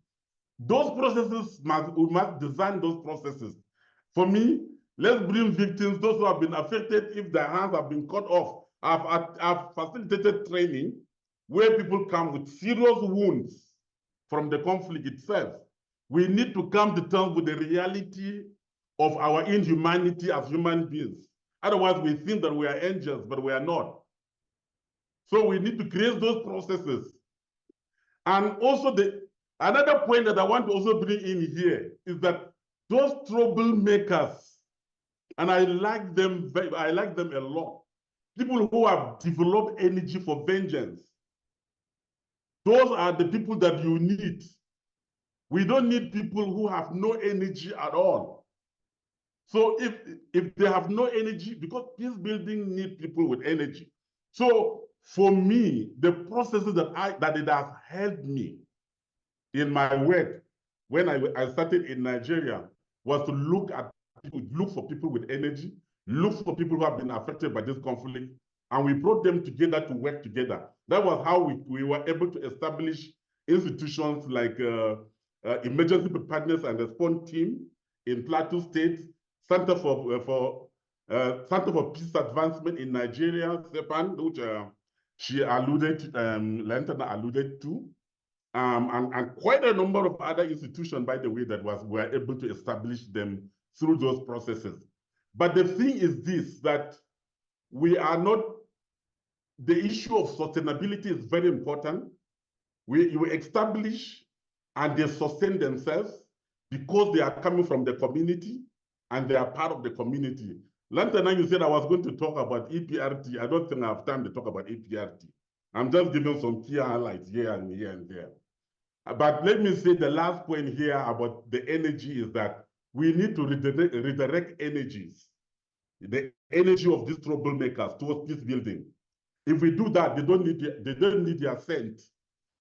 [SPEAKER 4] Those processes, we must design those processes. For me, let's bring victims, those who have been affected if their hands have been cut off. I've facilitated training where people come with serious wounds from the conflict itself. We need to come to terms with the reality of our inhumanity as human beings. Otherwise, we think that we are angels, but we are not. So we need to create those processes. And also another point that I want to also bring in here is that those troublemakers, and I like them a lot, people who have developed energy for vengeance, those are the people that you need. We don't need people who have no energy at all. So if they have no energy, because peace building needs people with energy. So for me, the processes that it has helped me in my work when I started in Nigeria was to look for people with energy, look for people who have been affected by this conflict, and we brought them together to work together. That was how we were able to establish institutions like Emergency Preparedness and Response Team in Plateau State, Center for Peace Advancement in Nigeria, CEPAN, which Lantana alluded to, and quite a number of other institutions, by the way, that were able to establish them through those processes. But the thing is this, that we are not, the issue of sustainability is very important. You establish and they sustain themselves because they are coming from the community and they are part of the community. Lantana, you said I was going to talk about EPRT. I don't think I have time to talk about EPRT. I'm just giving some key highlights here and here and there. But let me say the last point here about the energy is that we need to redirect energies, the energy of these troublemakers towards peace building. If we do that, they don't need their cent.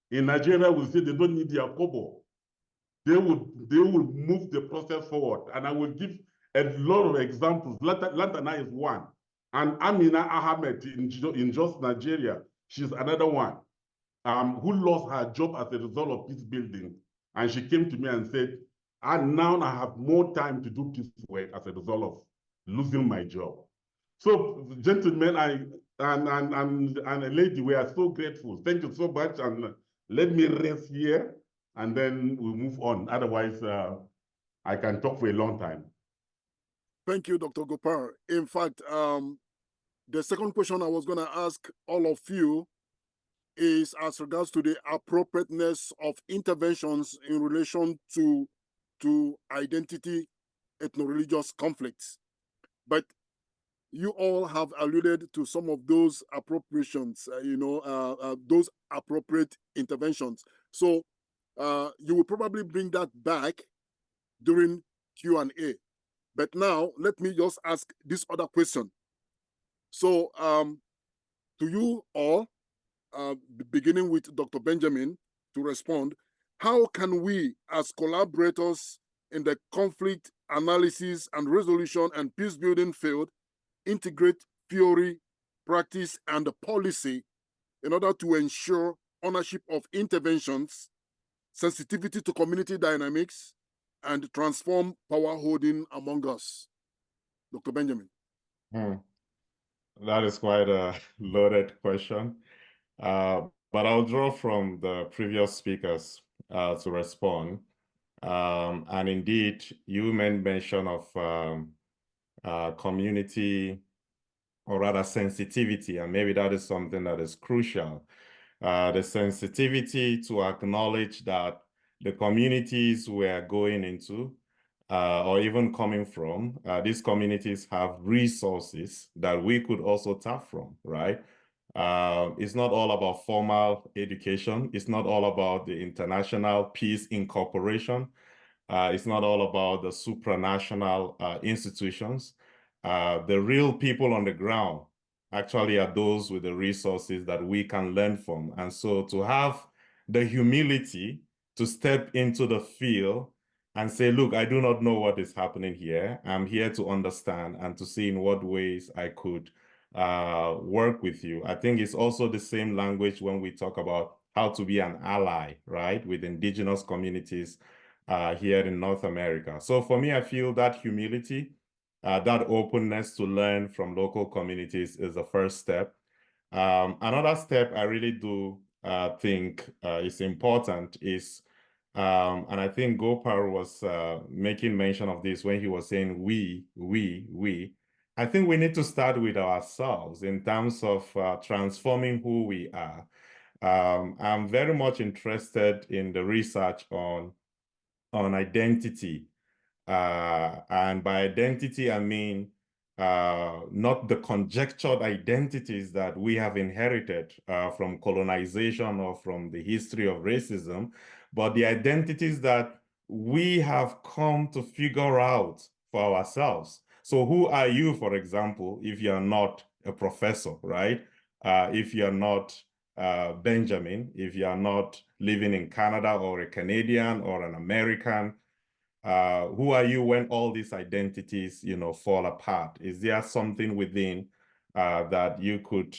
[SPEAKER 4] In Nigeria, we say they don't need their kobo. They will move the process forward. And I will give a lot of examples. Lantana is one. And Amina Ahmed in Jos, Nigeria, she's another one, who lost her job as a result of peace building. And she came to me and said, and now I have more time to do peace work as a result of losing my job. So, gentlemen and a lady, we are so grateful. Thank you so much. And let me rest here, and then we'll move on. Otherwise, I can talk for a long time.
[SPEAKER 1] Thank you, Dr. Gopar. In fact, the second question I was going to ask all of you is as regards to the appropriateness of interventions in relation to identity ethno-religious conflicts. But you all have alluded to some of those appropriations, those appropriate interventions. So you will probably bring that back during Q&A. But now let me just ask this other question. So to you all, beginning with Dr. Benjamin to respond, how can we as collaborators in the conflict analysis and resolution and peace building field integrate theory, practice, and policy in order to ensure ownership of interventions, sensitivity to community dynamics, and transform power holding among us? Dr. Benjamin.
[SPEAKER 2] That is quite a loaded question. But I'll draw from the previous speakers to respond. And indeed, you made mention of community, or rather sensitivity, and maybe that is something that is crucial. The sensitivity to acknowledge that the communities we're going into, or even coming from, these communities have resources that we could also tap from, right? It's not all about formal education. It's not all about the international peace incorporation. It's not all about the supranational institutions. The real people on the ground actually are those with the resources that we can learn from. And so to have the humility to step into the field and say, look, I do not know what is happening here. I'm here to understand and to see in what ways I could work with you. I think it's also the same language when we talk about how to be an ally, right, with indigenous communities here in North America. So for me, I feel that humility, that openness to learn from local communities is the first step. Another step I really do think is important is, and I think Gopar was making mention of this when he was saying we. I think we need to start with ourselves in terms of transforming who we are. I'm very much interested in the research on identity. And by identity, I mean not the conjectured identities that we have inherited from colonization or from the history of racism, but the identities that we have come to figure out for ourselves. So who are you, for example, if you're not a professor, right? If you're not Benjamin, if you're not living in Canada or a Canadian or an American, who are you when all these identities, fall apart? Is there something within that you could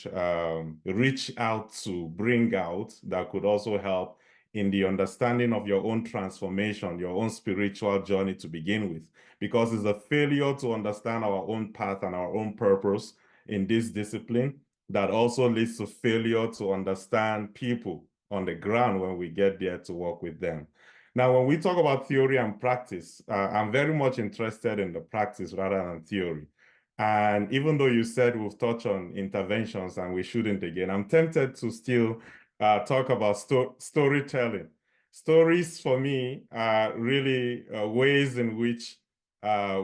[SPEAKER 2] reach out to bring out that could also help in the understanding of your own transformation, your own spiritual journey to begin with? Because it's a failure to understand our own path and our own purpose in this discipline that also leads to failure to understand people on the ground when we get there to work with them. Now, when we talk about theory and practice, I'm very much interested in the practice rather than theory. And even though you said we've touched on interventions and we shouldn't again, I'm tempted to still talk about storytelling. Stories for me are really ways in which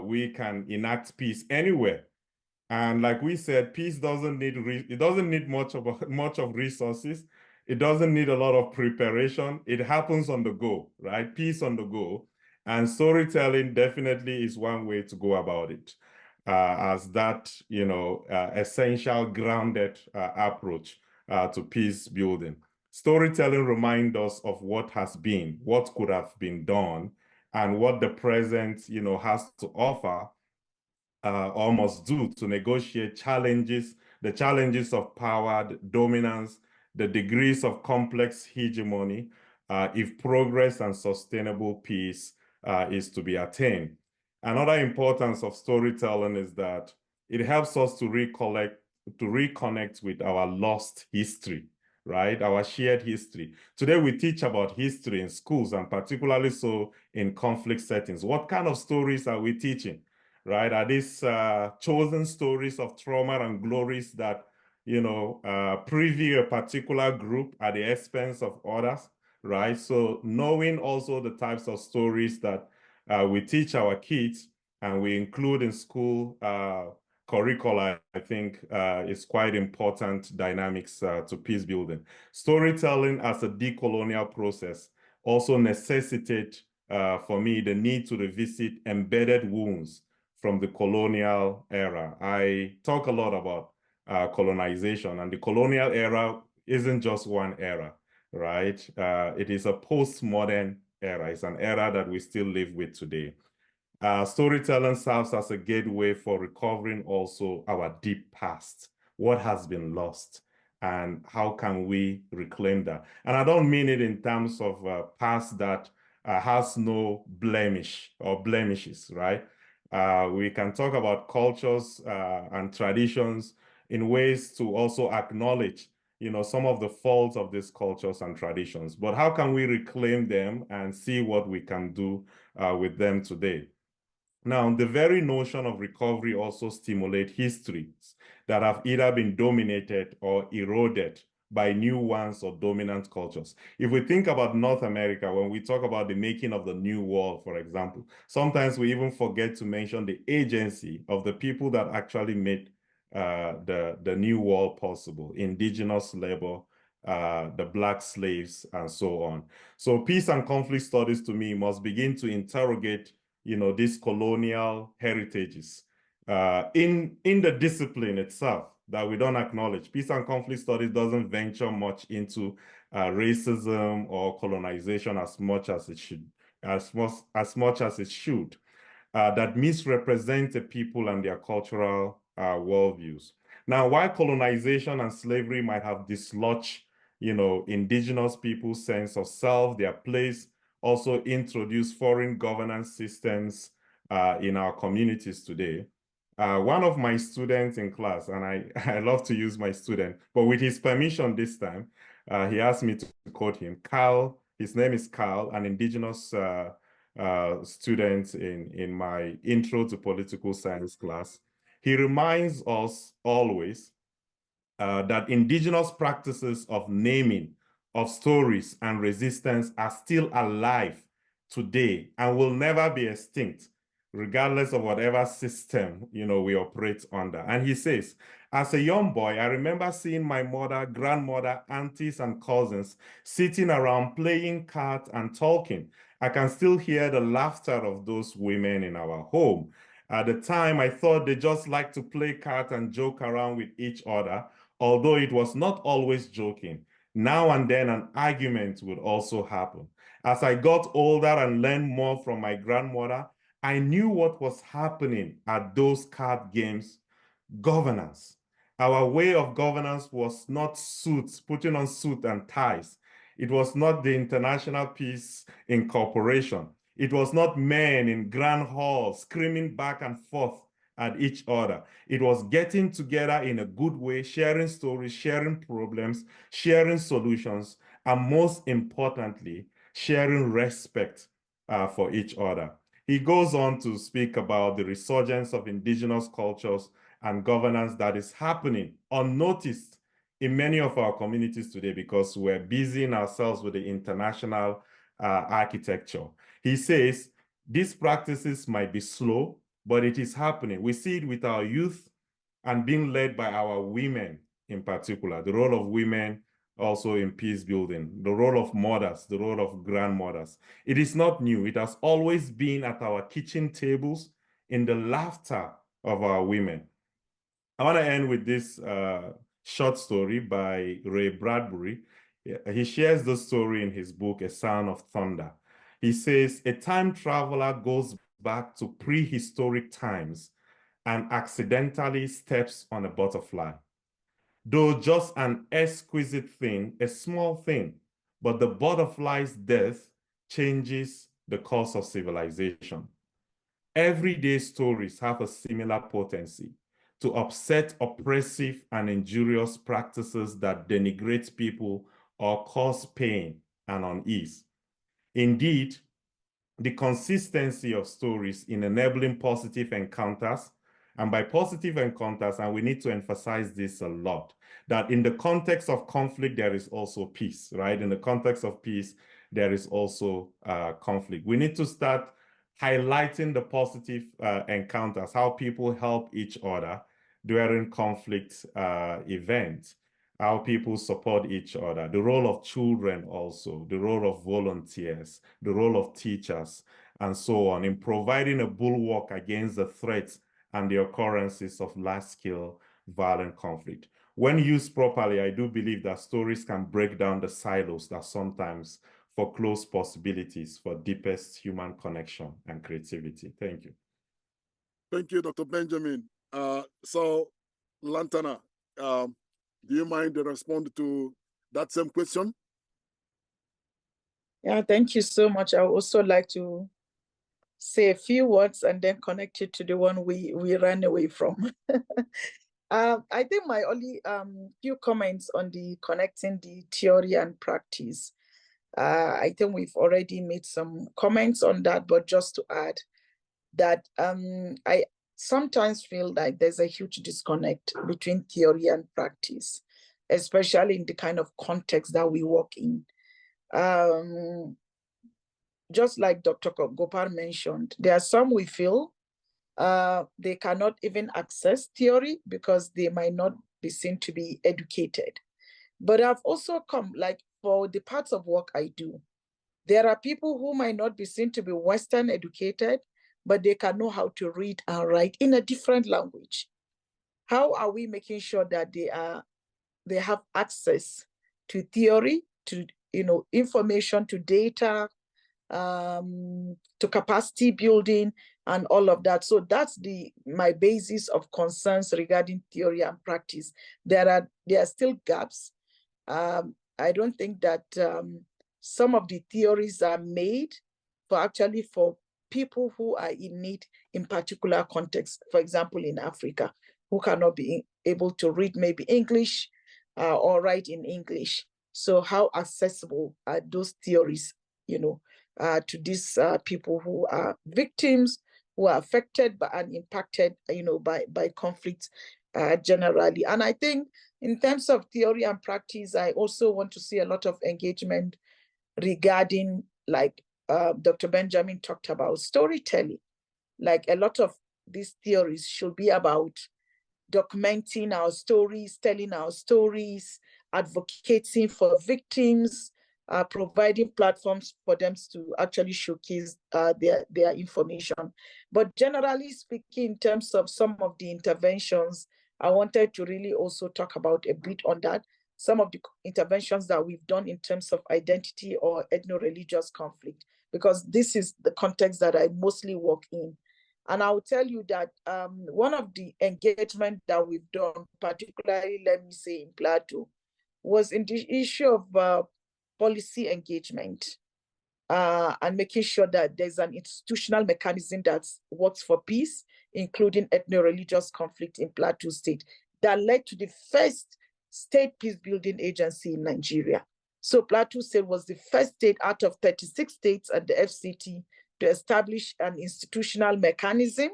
[SPEAKER 2] we can enact peace anywhere. And like we said, peace doesn't need much of resources. It doesn't need a lot of preparation. It happens on the go, right? Peace on the go. And storytelling definitely is one way to go about it, as that, essential grounded approach to peace building. Storytelling reminds us of what has been, what could have been done, and what the present, has to offer or must do to negotiate the challenges of power, the dominance, the degrees of complex hegemony, if progress and sustainable peace is to be attained. Another importance of storytelling is that it helps us to reconnect with our lost history, right? Our shared history. Today, we teach about history in schools, and particularly so in conflict settings. What kind of stories are we teaching? Right? Are these chosen stories of trauma and glories that, preview a particular group at the expense of others, right? So knowing also the types of stories that we teach our kids and we include in school curricula, I think is quite important dynamics to peace building. Storytelling as a decolonial process also necessitates, for me, the need to revisit embedded wounds from the colonial era. I talk a lot about colonization, and the colonial era isn't just one era, right? It is a postmodern era. It's an era that we still live with today. Storytelling serves as a gateway for recovering also our deep past, what has been lost, and how can we reclaim that? And I don't mean it in terms of past that has no blemish or blemishes, right? We can talk about cultures and traditions in ways to also acknowledge, some of the faults of these cultures and traditions. But how can we reclaim them and see what we can do with them today? Now, the very notion of recovery also stimulates histories that have either been dominated or eroded by new ones or dominant cultures. If we think about North America, when we talk about the making of the New World, for example, sometimes we even forget to mention the agency of the people that actually made the New World possible: indigenous labor, the Black slaves, and so on. So peace and conflict studies, to me, must begin to interrogate these colonial heritages in the discipline itself that we don't acknowledge. Peace and conflict studies doesn't venture much into racism or colonization as much as it should, that misrepresent the people and their cultural worldviews. Now, while colonization and slavery might have dislodged, indigenous people's sense of self, their place, also introduce foreign governance systems in our communities today. One of my students in class, and I love to use my student, but with his permission this time, he asked me to quote him. Kyle, his name is Kyle, an indigenous student in my Intro to Political Science class. He reminds us always that indigenous practices of naming, of stories, and resistance are still alive today and will never be extinct, regardless of whatever system we operate under. And he says, as a young boy, I remember seeing my mother, grandmother, aunties, and cousins sitting around playing cards and talking. I can still hear the laughter of those women in our home. At the time, I thought they just liked to play cards and joke around with each other, although it was not always joking. Now and then an argument would also happen. As I got older and learned more from my grandmother, I knew what was happening at those card games. Governance. Our way of governance was not suits, putting on suit and ties. It was not the International Peace Incorporation. It was not men in grand halls screaming back and forth at each other. It was getting together in a good way, sharing stories, sharing problems, sharing solutions, and most importantly, sharing respect for each other. He goes on to speak about the resurgence of indigenous cultures and governance that is happening unnoticed in many of our communities today because we're busying ourselves with the international architecture. He says, these practices might be slow, but it is happening. We see it with our youth and being led by our women in particular, the role of women also in peace building, the role of mothers, the role of grandmothers. It is not new. It has always been at our kitchen tables in the laughter of our women. I want to end with this short story by Ray Bradbury. He shares the story in his book, A Sound of Thunder. He says, a time traveler goes back to prehistoric times and accidentally steps on a butterfly. Though just an exquisite thing, a small thing, but the butterfly's death changes the course of civilization. Everyday stories have a similar potency to upset oppressive and injurious practices that denigrate people or cause pain and unease. Indeed, the consistency of stories in enabling positive encounters, and by positive encounters, and we need to emphasize this a lot, that in the context of conflict, there is also peace, right? In the context of peace, there is also conflict. We need to start highlighting the positive encounters, how people help each other during conflict events, how people support each other, the role of children also, the role of volunteers, the role of teachers, and so on, in providing a bulwark against the threats and the occurrences of large-scale violent conflict. When used properly, I do believe that stories can break down the silos that sometimes foreclose possibilities for deepest human connection and creativity. Thank you.
[SPEAKER 1] Thank you, Dr. Benjamin. So, Lantana, do you mind to respond to that same question?
[SPEAKER 3] Yeah, thank you so much. I would also like to say a few words and then connect it to the one we ran away from. I think my only few comments on the connecting the theory and practice. I think we've already made some comments on that, but just to add that I sometimes feel like there's a huge disconnect between theory and practice, especially in the kind of context that we work in. Just like Dr. Gopal mentioned, there are some we feel they cannot even access theory because they might not be seen to be educated. But I've also come, like for the parts of work I do, there are people who might not be seen to be Western educated, but they can know how to read and write in a different language. How are we making sure that they have access to theory, to information, to data, to capacity building and all of that? So that's my basis of concerns regarding theory and practice. There are still gaps. I don't think that some of the theories are made for people who are in need in particular context. For example, in Africa, who cannot be able to read maybe English or write in English. So how accessible are those theories, to these people who are victims, who are affected by and impacted, by conflict generally? And I think in terms of theory and practice, I also want to see a lot of engagement regarding, like Dr. Benjamin talked about, storytelling. Like a lot of these theories should be about documenting our stories, telling our stories, advocating for victims, providing platforms for them to actually showcase their information. But generally speaking, in terms of some of the interventions, I wanted to really also talk about a bit on that. Some of the interventions that we've done in terms of identity or ethno-religious conflict, because this is the context that I mostly work in. And I will tell you that one of the engagement that we've done, particularly, let me say, in Plateau, was in the issue of policy engagement and making sure that there's an institutional mechanism that works for peace, including ethno-religious conflict in Plateau State, that led to the first state peace-building agency in Nigeria. So Plateau State was the first state out of 36 states at the FCT to establish an institutional mechanism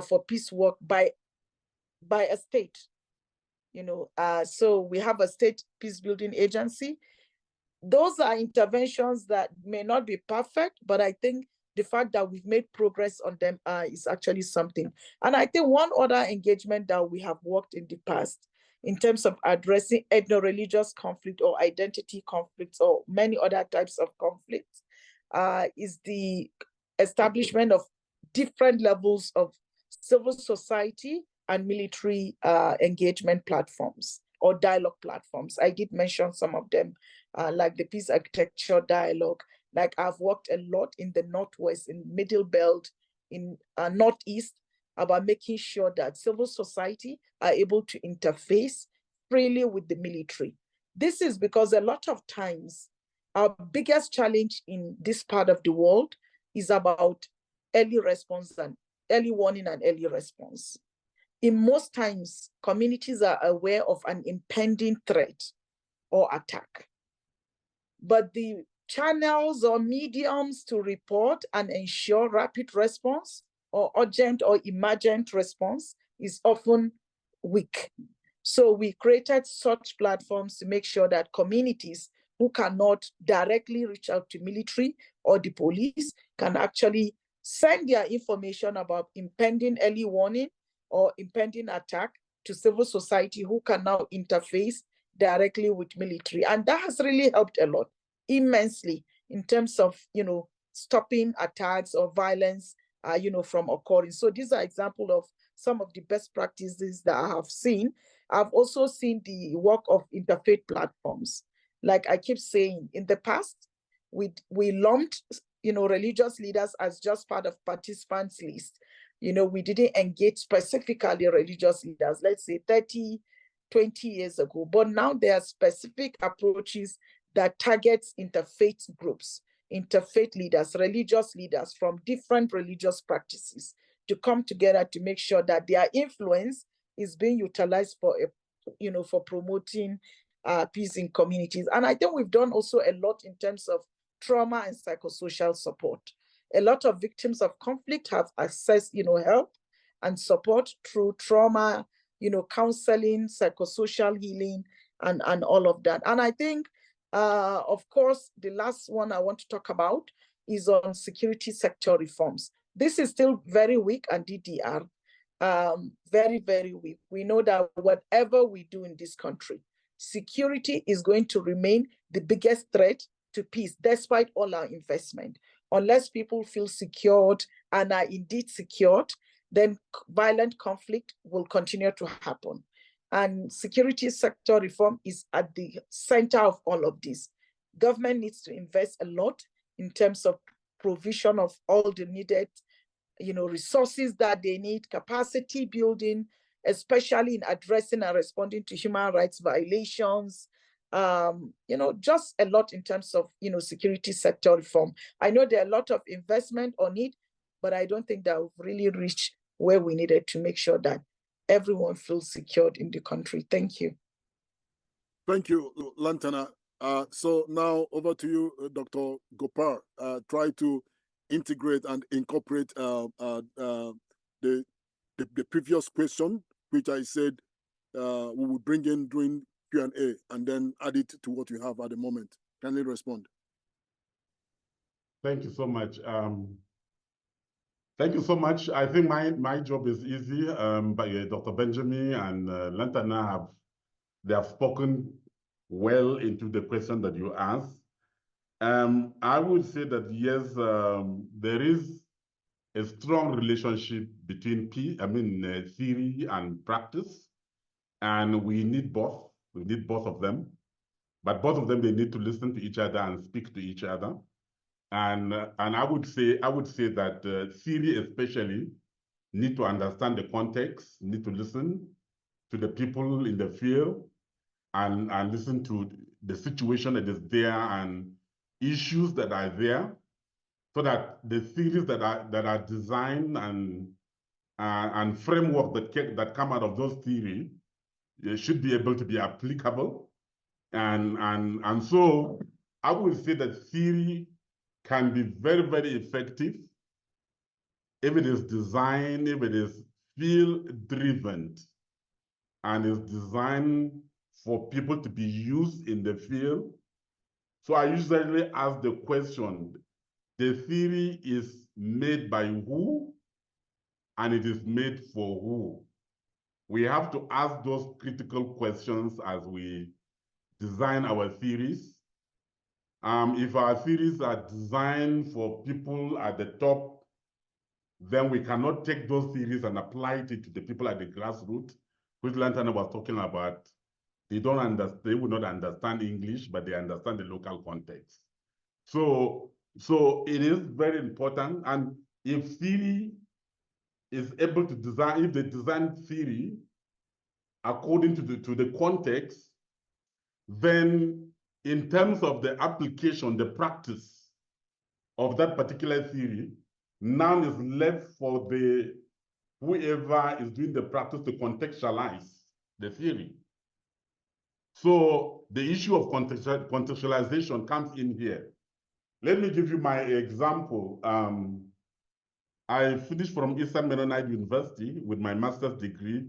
[SPEAKER 3] for peace work by a state. So we have a state peace-building agency. Those are interventions that may not be perfect, but I think the fact that we've made progress on them is actually something. And I think one other engagement that we have worked in the past in terms of addressing ethno-religious conflict or identity conflicts or many other types of conflicts is the establishment of different levels of civil society and military engagement platforms or dialogue platforms. I did mention some of them, like the Peace Architecture Dialogue. Like I've worked a lot in the Northwest, in Middle Belt, in Northeast, about making sure that civil society are able to interface freely with the military. This is because a lot of times our biggest challenge in this part of the world is about early response and early warning and early response. In most times, communities are aware of an impending threat or attack, but the channels or mediums to report and ensure rapid response or urgent or emergent response is often weak. So we created such platforms to make sure that communities who cannot directly reach out to military or the police can actually send their information about impending early warning or impending attack to civil society, who can now interface directly with military. And that has really helped a lot, immensely, in terms of, stopping attacks or violence, from occurring. So these are examples of some of the best practices that I have seen. I've also seen the work of interfaith platforms. Like I keep saying, in the past, we lumped, religious leaders as just part of participants list. We didn't engage specifically religious leaders, let's say 30, 20 years ago. But now there are specific approaches that targets interfaith groups, interfaith leaders, religious leaders from different religious practices to come together to make sure that their influence is being utilized for, for promoting peace in communities. And I think we've done also a lot in terms of trauma and psychosocial support. A lot of victims of conflict have accessed, help and support through trauma, counseling, psychosocial healing, and all of that. And I think, of course, the last one I want to talk about is on security sector reforms. This is still very weak, and DDR, very, very weak. We know that whatever we do in this country, security is going to remain the biggest threat to peace, despite all our investment. Unless people feel secured and are indeed secured, then violent conflict will continue to happen. And security sector reform is at the center of all of this. Government needs to invest a lot in terms of provision of all the needed, resources that they need, capacity building, especially in addressing and responding to human rights violations, just a lot in terms of, security sector reform. I know there are a lot of investment on it, but I don't think that we've really reached where we needed to make sure that everyone feels secured in the country. Thank you.
[SPEAKER 1] Thank you, Lantana. So now over to you, Dr. Gopar. Try to integrate and incorporate the previous question, which I said we would bring in during Q&A, and then add it to what you have at the moment. Kindly respond.
[SPEAKER 4] Thank you so much. Thank you so much. I think my job is easy. But Dr. Benjamin and Lantana have spoken well into the question that you asked. I would say that yes, there is a strong relationship between theory and practice, and we need both. We need both of them, but both of them, they need to listen to each other and speak to each other. And I would say that theory especially need to understand the context, need to listen to the people in the field, and listen to the situation that is there and issues that are there, so that the theories that are designed and framework that come out of those theories should be able to be applicable. And so I would say that theory can be very, very effective if it is designed, if it is field-driven, and is designed for people to be used in the field. So I usually ask the question, the theory is made by who and it is made for who. We have to ask those critical questions as we design our theories. If our theories are designed for people at the top, then we cannot take those theories and apply it to the people at the grassroots, which Lantana was talking about. They don't understand, they will not understand English, but they understand the local context. So it is very important. And if theory is able to design, if they design theory according to the context, then in terms of the application, the practice of that particular theory, now is left for the whoever is doing the practice to contextualize the theory. So the issue of contextualization comes in here. Let me give you my example. I finished from Eastern Mennonite University with my master's degree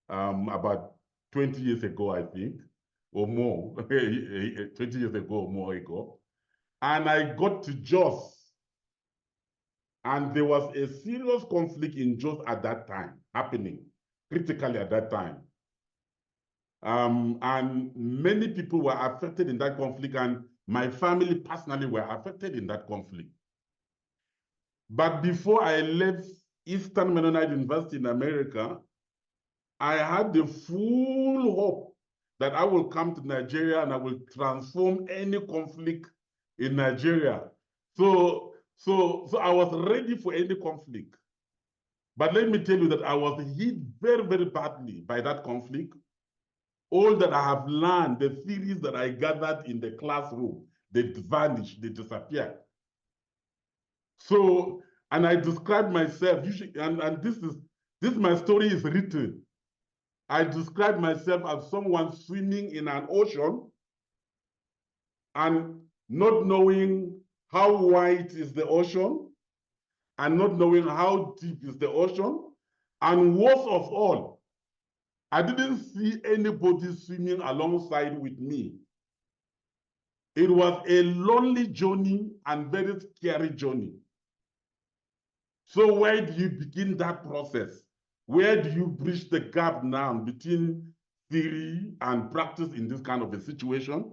[SPEAKER 4] about 20 years ago, I think, or more, 20 years ago or more ago. And I got to Jos. And there was a serious conflict in Jos at that time, happening critically at that time. And many people were affected in that conflict, and my family personally were affected in that conflict. But before I left Eastern Mennonite University in America, I had the full hope that I will come to Nigeria and I will transform any conflict in Nigeria. So I was ready for any conflict. But let me tell you that I was hit very, very badly by that conflict. All that I have learned, the theories that I gathered in the classroom, they vanished, they disappeared. So, and I described myself, usually, and this my story is written. I describe myself as someone swimming in an ocean and not knowing how wide is the ocean and not knowing how deep is the ocean. And worst of all, I didn't see anybody swimming alongside with me. It was a lonely journey and very scary journey. So where do you begin that process? Where do you bridge the gap now between theory and practice in this kind of a situation?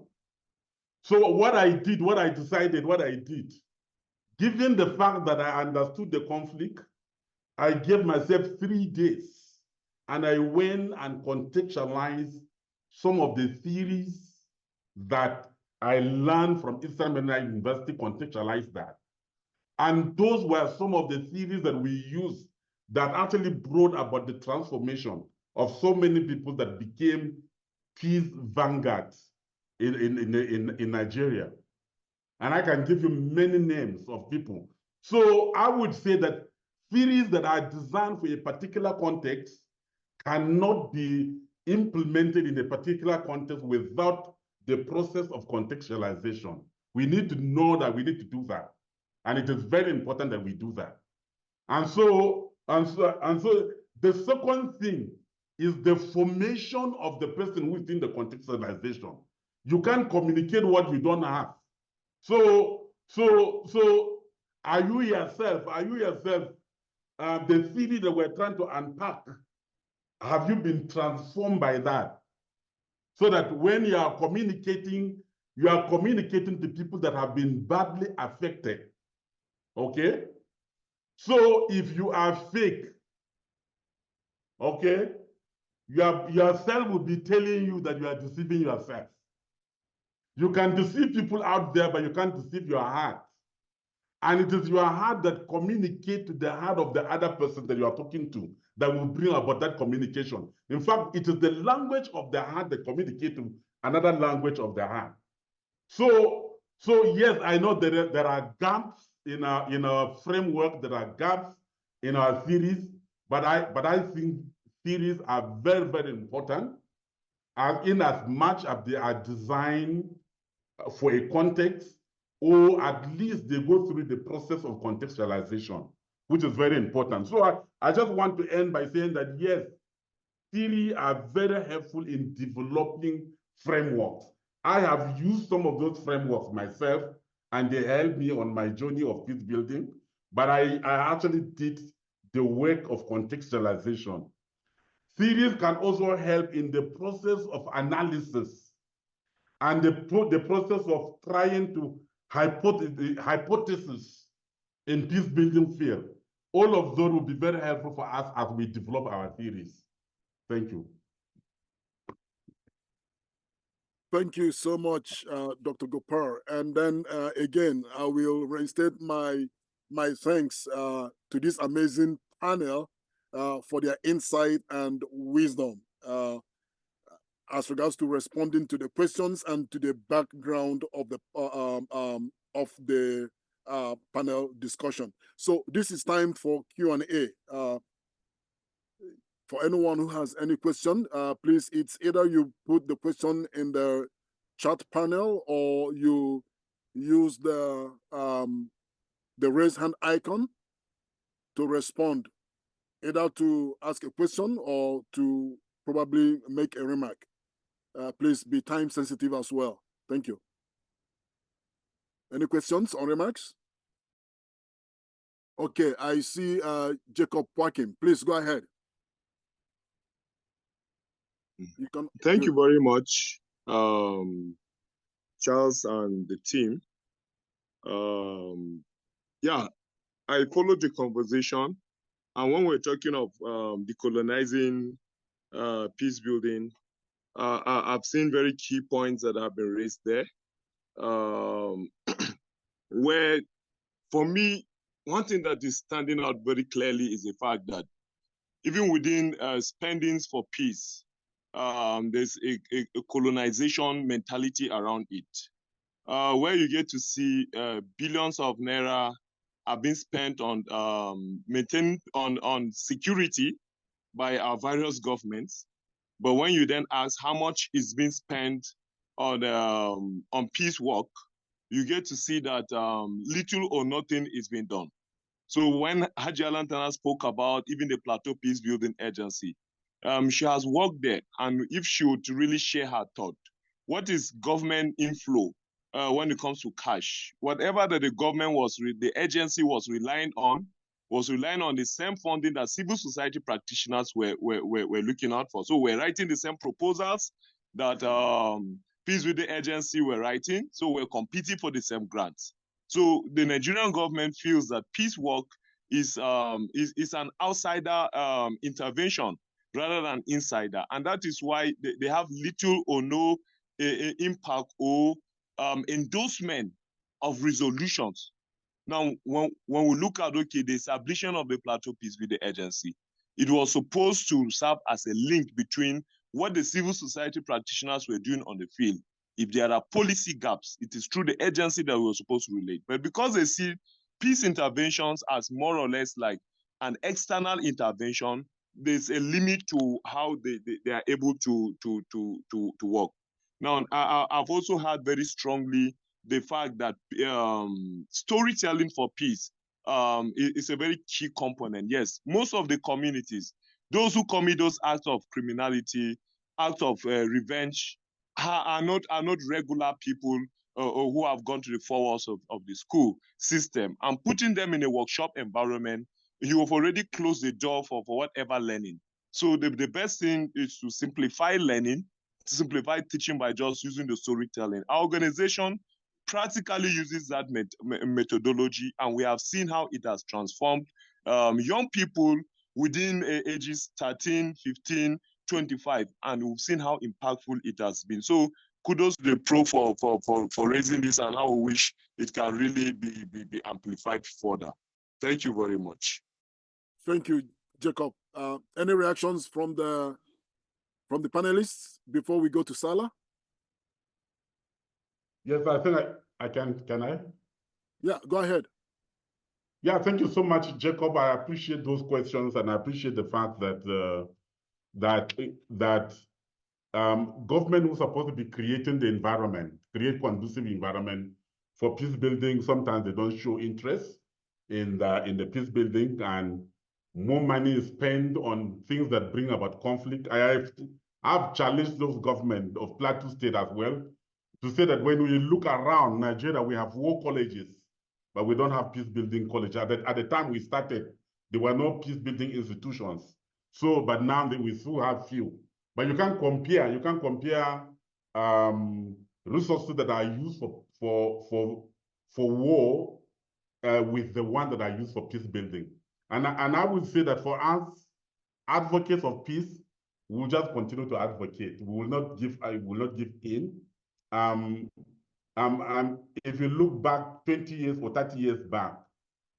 [SPEAKER 4] So what I did, what I decided, what I did, given the fact that I understood the conflict, I gave myself 3 days and I went and contextualized some of the theories that I learned from Eastern Mennonite University, contextualized that. And those were some of the theories that we used that actually brought about the transformation of so many people that became peace vanguards in Nigeria. And I can give you many names of people. So I would say that theories that are designed for a particular context cannot be implemented in a particular context without the process of contextualization. We need to know that we need to do that. And it is very important that we do that. And so the second thing is the formation of the person within the contextualization. You can't communicate what you don't have. So are you yourself, the theory that we're trying to unpack, have you been transformed by that? So that when you are communicating to people that have been badly affected. Okay? So if you are fake, okay, yourself will be telling you that you are deceiving yourself. You can deceive people out there, but you can't deceive your heart. And it is your heart that communicates to the heart of the other person that you are talking to that will bring about that communication. In fact, it is the language of the heart that communicates to another language of the heart. So yes, I know there are gaps in our framework, there are gaps in our theories, but I think theories are very, very important, in as much as they are designed for a context, or at least they go through the process of contextualization, which is very important. So I just want to end by saying that yes, theory are very helpful in developing frameworks. I have used some of those frameworks myself, and they helped me on my journey of peace building. but I actually did the work of contextualization. Theories can also help in the process of analysis and the process of trying to hypothesis in peace-building field. All of those will be very helpful for us as we develop our theories. Thank you.
[SPEAKER 1] Thank you so much, Dr. Gopar. And then again, I will reinstate my thanks to this amazing panel for their insight and wisdom as regards to responding to the questions and to the background of the panel discussion. So this is time for Q&A. For anyone who has any question, please, it's either you put the question in the chat panel or you use the raise hand icon to respond, either to ask a question or to probably make a remark. Please be time sensitive as well. Thank you. Any questions or remarks? Okay, I see Jacob Parkin. Please go ahead.
[SPEAKER 5] Thank you very much, Charles and the team. Yeah, I followed the conversation, and when we're talking of decolonizing peace building, I've seen very key points that have been raised there. Where, for me, one thing that is standing out very clearly is the fact that even within spendings for peace, there's a colonization mentality around it, where you get to see billions of naira are being spent on on security by our various governments. But when you then ask how much is being spent on peace work, you get to see that little or nothing is being done. So when Haji Alantana spoke about even the Plateau Peace Building Agency, she has worked there, and if she would really share her thought, what is government inflow when it comes to cash? Whatever that the government the agency was relying on the same funding that civil society practitioners were looking out for. So we're writing the same proposals that Peace Building Agency were writing, so we're competing for the same grants. So the Nigerian government feels that peace work is an outsider intervention rather than insider, and that is why they have little or no impact or endorsement of resolutions. Now, when we look at the establishment of the Plateau Peace Building Agency, it was supposed to serve as a link between what the civil society practitioners were doing on the field. If there are policy gaps, it is through the agency that we were supposed to relate. But because they see peace interventions as more or less like an external intervention, there's a limit to how they are able to work. Now, I've also heard very strongly the fact that storytelling for peace is a very key component. Yes, most of the communities, those who commit those acts of criminality, acts of revenge, are not regular people who have gone to the four walls of the school system, and putting them in a workshop environment, you have already closed the door for whatever learning. So the best thing is to simplify learning, to simplify teaching by just using the storytelling. Our organization practically uses that methodology, and we have seen how it has transformed young people within ages 13, 15, 25, and we've seen how impactful it has been. So kudos to the pro for raising this, and how we wish it can really be amplified further. Thank you very much.
[SPEAKER 1] Thank you, Jacob. Any reactions from the panelists before we go to Salah?
[SPEAKER 4] Yes, I think I can. Can I?
[SPEAKER 1] Yeah, go ahead.
[SPEAKER 4] Yeah, thank you so much, Jacob. I appreciate those questions, and I appreciate the fact that government was supposed to be creating the environment, create conducive environment for peace building. Sometimes they don't show interest in the peace building, and more money is spent on things that bring about conflict. I've challenged those government of Plateau State as well to say that when we look around Nigeria, we have war colleges but we don't have peace building college. At the time we started, there were no peace building institutions. So, but now we still have few. But you can compare. You can compare resources that are used for war with the one that are used for peace building. And I would say that for us, advocates of peace, we will just continue to advocate. We will not give in. If you look back 20 years or 30 years back,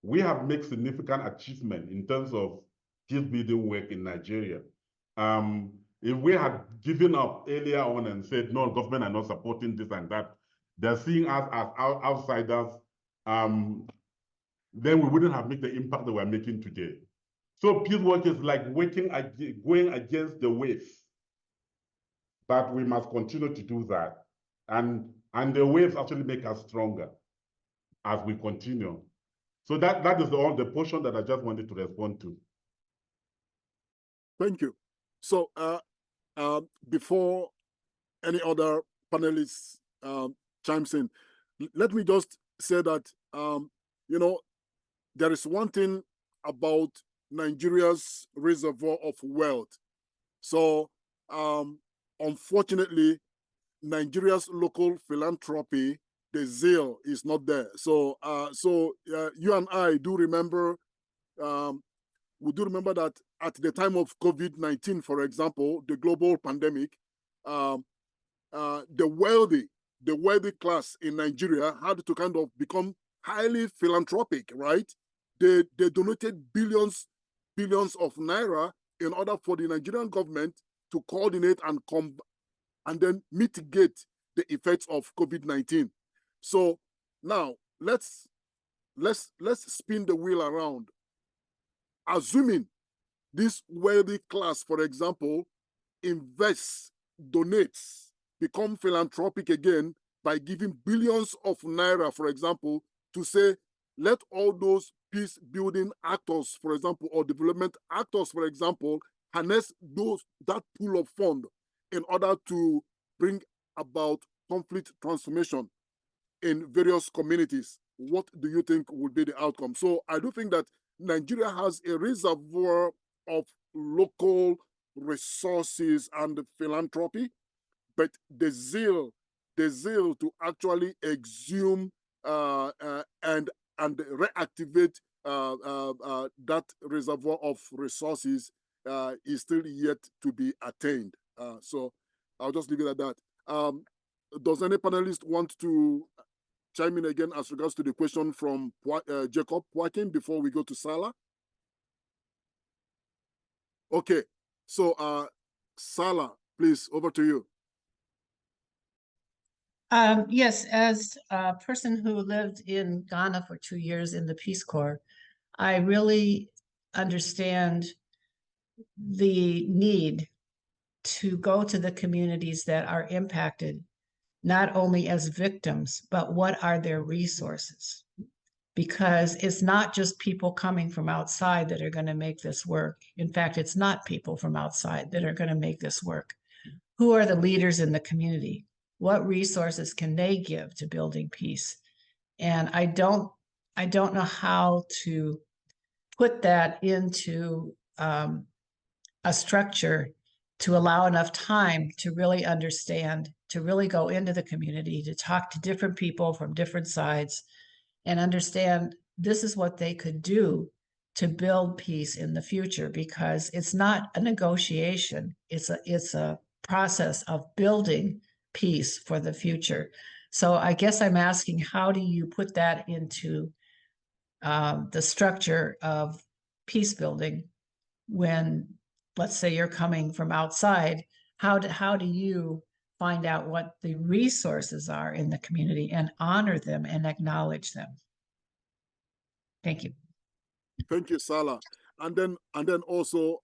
[SPEAKER 4] we have made significant achievement in terms of peace building work in Nigeria. If we had given up earlier on and said, no, government are not supporting this and that, they're seeing us as outsiders, then we wouldn't have made the impact that we're making today. So peace work is like going against the wave. But we must continue to do that. And the waves actually make us stronger as we continue. So that is the portion that I just wanted to respond to.
[SPEAKER 1] Thank you. So before any other panelists chimes in, let me just say that, there is one thing about Nigeria's reservoir of wealth. So unfortunately, Nigeria's local philanthropy, the zeal is not there. So you and I do remember, we do remember that at the time of COVID-19, for example, the global pandemic, the wealthy class in Nigeria had to kind of become highly philanthropic, right? They donated billions of naira in order for the Nigerian government to coordinate and then mitigate the effects of COVID-19. So now let's spin the wheel around. Assuming this wealthy class, for example, invests, donates, become philanthropic again by giving billions of naira, for example, to say, let all those peace building actors, for example, or development actors, for example, harness that pool of fund in order to bring about conflict transformation in various communities. What do you think would be the outcome? So I do think that Nigeria has a reservoir of local resources and philanthropy, but the zeal to actually exhume and reactivate that reservoir of resources is still yet to be attained. So I'll just leave it at that. Does any panelist want to chime in again as regards to the question from Jacob Joaquin before we go to Salah? Okay, so Salah, please, over to you.
[SPEAKER 6] Yes, as a person who lived in Ghana for 2 years in the Peace Corps, I really understand the need to go to the communities that are impacted, not only as victims, but what are their resources? Because it's not just people coming from outside that are going to make this work. In fact, it's not people from outside that are going to make this work. Who are the leaders in the community? What resources can they give to building peace? And I don't know how to put that into a structure to allow enough time to really understand, to really go into the community, to talk to different people from different sides and understand this is what they could do to build peace in the future, because it's not a negotiation. It's a process of building peace for the future. So I guess I'm asking, how do you put that into the structure of peace building when, let's say, you're coming from outside? How do you find out what the resources are in the community and honor them and acknowledge them? Thank you.
[SPEAKER 1] Thank you, Salah. And then also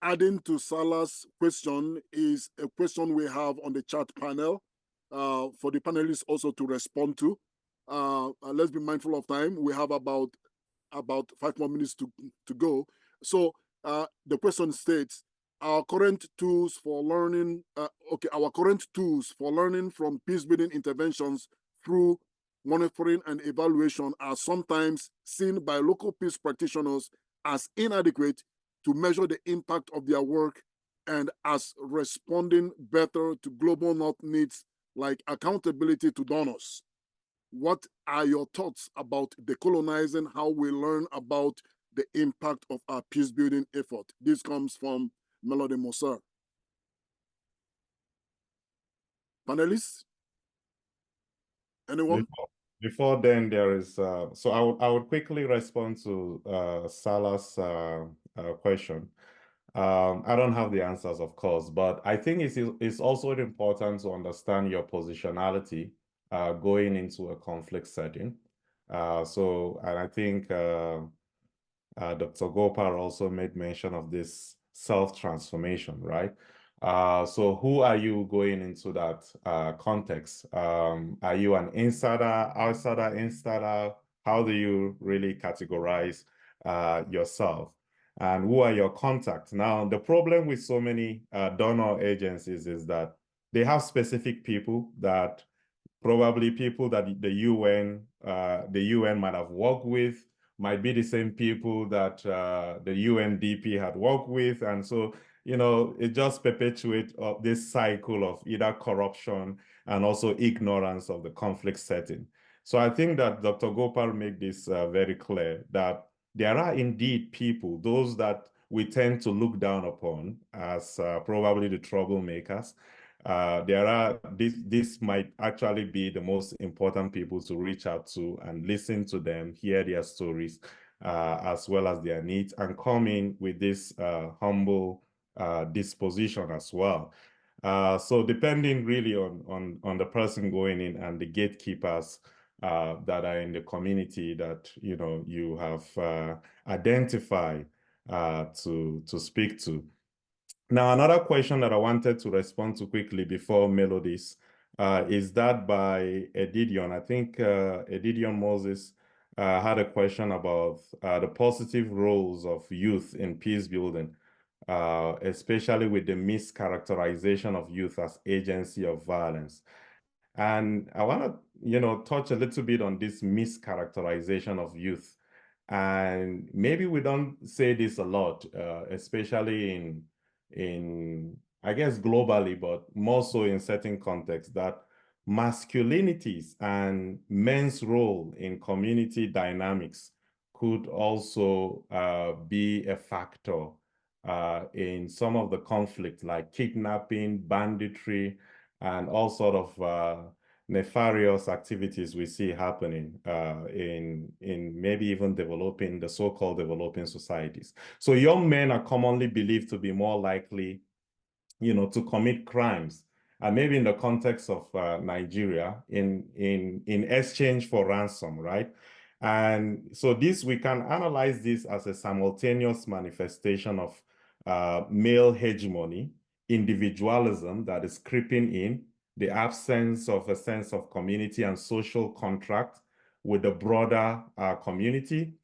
[SPEAKER 1] adding to Salah's question is a question we have on the chat panel for the panelists also to respond to. Let's be mindful of time. We have about 5 more minutes to go. So the question states, our current tools for learning from peace building interventions through monitoring, and evaluation are sometimes seen by local peace practitioners as inadequate to measure the impact of their work and as responding better to global North needs like accountability to donors. What are your thoughts about decolonizing, how we learn about the impact of our peace building effort? This comes from Melody Moser. Panelists? Anyone?
[SPEAKER 2] Before then, there is, so I would quickly respond to Salah's question. I don't have the answers, of course, but I think it's also important to understand your positionality going into a conflict setting. And I think Dr. Gopal also made mention of this self-transformation, right? So who are you going into that context? Are you an insider, outsider, insider? How do you really categorize yourself? And who are your contacts? Now, the problem with so many donor agencies is that they have specific people that probably people that the UN might have worked with, might be the same people that the UNDP had worked with. And so, you know, it just perpetuates this cycle of either corruption and also ignorance of the conflict setting. So I think that Dr. Gopal made this very clear that there are indeed people, those that we tend to look down upon as probably the troublemakers. This might actually be the most important people to reach out to and listen to them, hear their stories, as well as their needs, and come in with this humble disposition as well. So depending really on the person going in and the gatekeepers that are in the community that you have identified to speak to. Now, another question that I wanted to respond to quickly before Melodies is that by Edidion. I think Edidion Moses had a question about the positive roles of youth in peace building, especially with the mischaracterization of youth as agency of violence. And I want to, touch a little bit on this mischaracterization of youth. And maybe we don't say this a lot, especially in I guess globally, but more so in certain contexts, that masculinities and men's role in community dynamics could also be a factor in some of the conflict, like kidnapping, banditry, and all sort of nefarious activities we see happening in maybe even the so-called developing societies. So young men are commonly believed to be more likely, to commit crimes, and maybe in the context of Nigeria, in exchange for ransom, right? And so we can analyze this as a simultaneous manifestation of male hegemony, individualism that is creeping in, the absence of a sense of community and social contract with the broader community.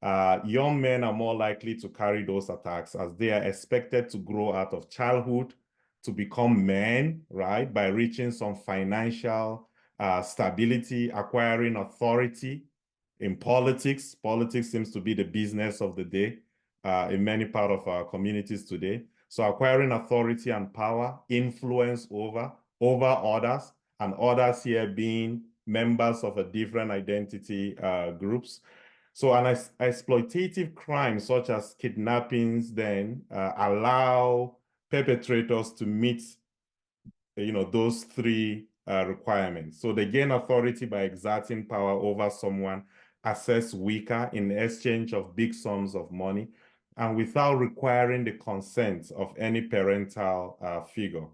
[SPEAKER 2] Young men are more likely to carry those attacks as they are expected to grow out of childhood to become men, right, by reaching some financial stability, acquiring authority in politics. Politics seems to be the business of the day in many parts of our communities today. So acquiring authority and power, influence over others, and others here being members of a different identity groups. So an exploitative crime such as kidnappings then allow perpetrators to meet those three requirements. So they gain authority by exerting power over someone assessed weaker in exchange of big sums of money, and without requiring the consent of any parental figure.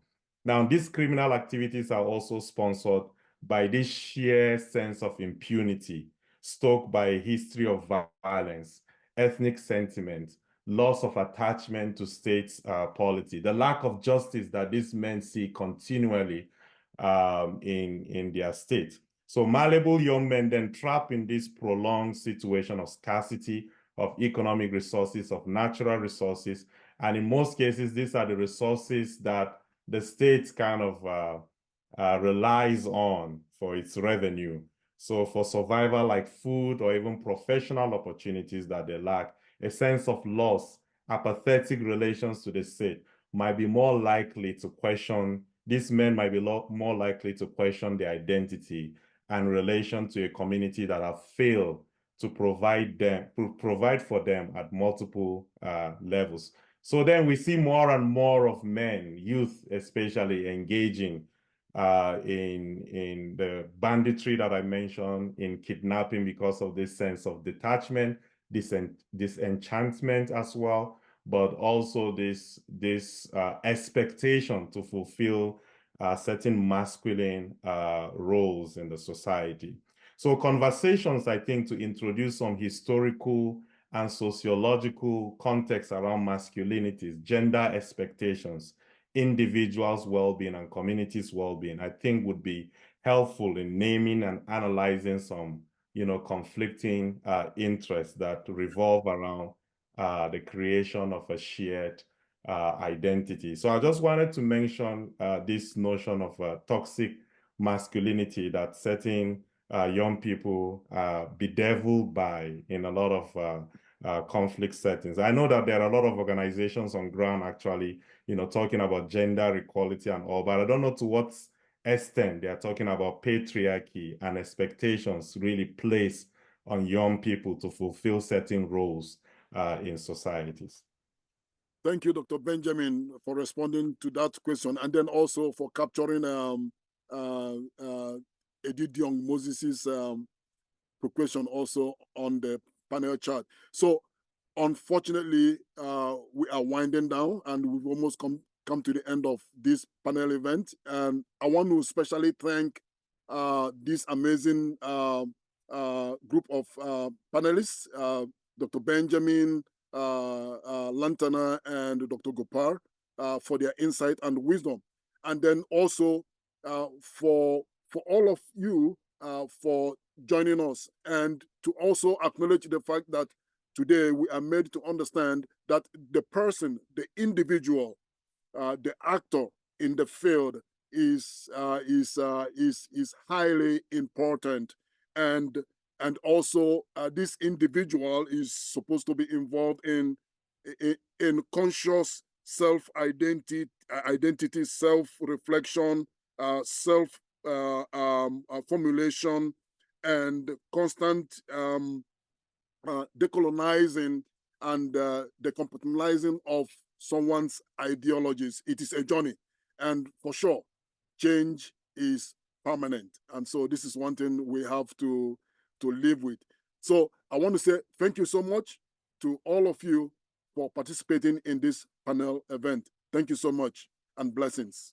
[SPEAKER 2] Now, these criminal activities are also sponsored by this sheer sense of impunity stoked by a history of violence, ethnic sentiment, loss of attachment to state polity, the lack of justice that these men see continually in their state. So malleable young men then trapped in this prolonged situation of scarcity of economic resources, of natural resources, and in most cases, these are the resources that the state kind of relies on for its revenue. So for survival, like food or even professional opportunities that they lack, a sense of loss, apathetic relations to the state might be more likely to question, these men might be more likely to question their identity and relation to a community that have failed to provide for them at multiple levels. So then we see more and more of men, youth especially, engaging in the banditry that I mentioned, in kidnapping because of this sense of detachment, disenchantment as well, but also this expectation to fulfill certain masculine roles in the society. So conversations, I think, to introduce some historical and sociological context around masculinities, gender expectations, individuals' well-being and communities' well-being, I think would be helpful in naming and analyzing some, conflicting interests that revolve around the creation of a shared identity. So I just wanted to mention this notion of toxic masculinity that certain young people bedeviled by in a lot of conflict settings. I know that there are a lot of organizations on ground actually, talking about gender equality and all, but I don't know to what extent they are talking about patriarchy and expectations really placed on young people to fulfill certain roles in societies.
[SPEAKER 1] Thank you, Dr. Benjamin, for responding to that question, and then also for capturing Edith Young Moses's question also on the panel chart. So unfortunately, we are winding down and we've almost come to the end of this panel event. And I want to especially thank this amazing group of panelists, Dr. Benjamin, Lantana, and Dr. Gopar for their insight and wisdom. And then also for all of you for joining us, and to also acknowledge the fact that today we are made to understand that the person, the individual, the actor in the field is highly important, and also this individual is supposed to be involved in conscious self-identity, self-reflection, formulation, and constant decolonizing and decompartmentalizing of someone's ideologies. It is a journey, and for sure, change is permanent. And so this is one thing we have to live with. So I want to say thank you so much to all of you for participating in this panel event. Thank you so much, and blessings.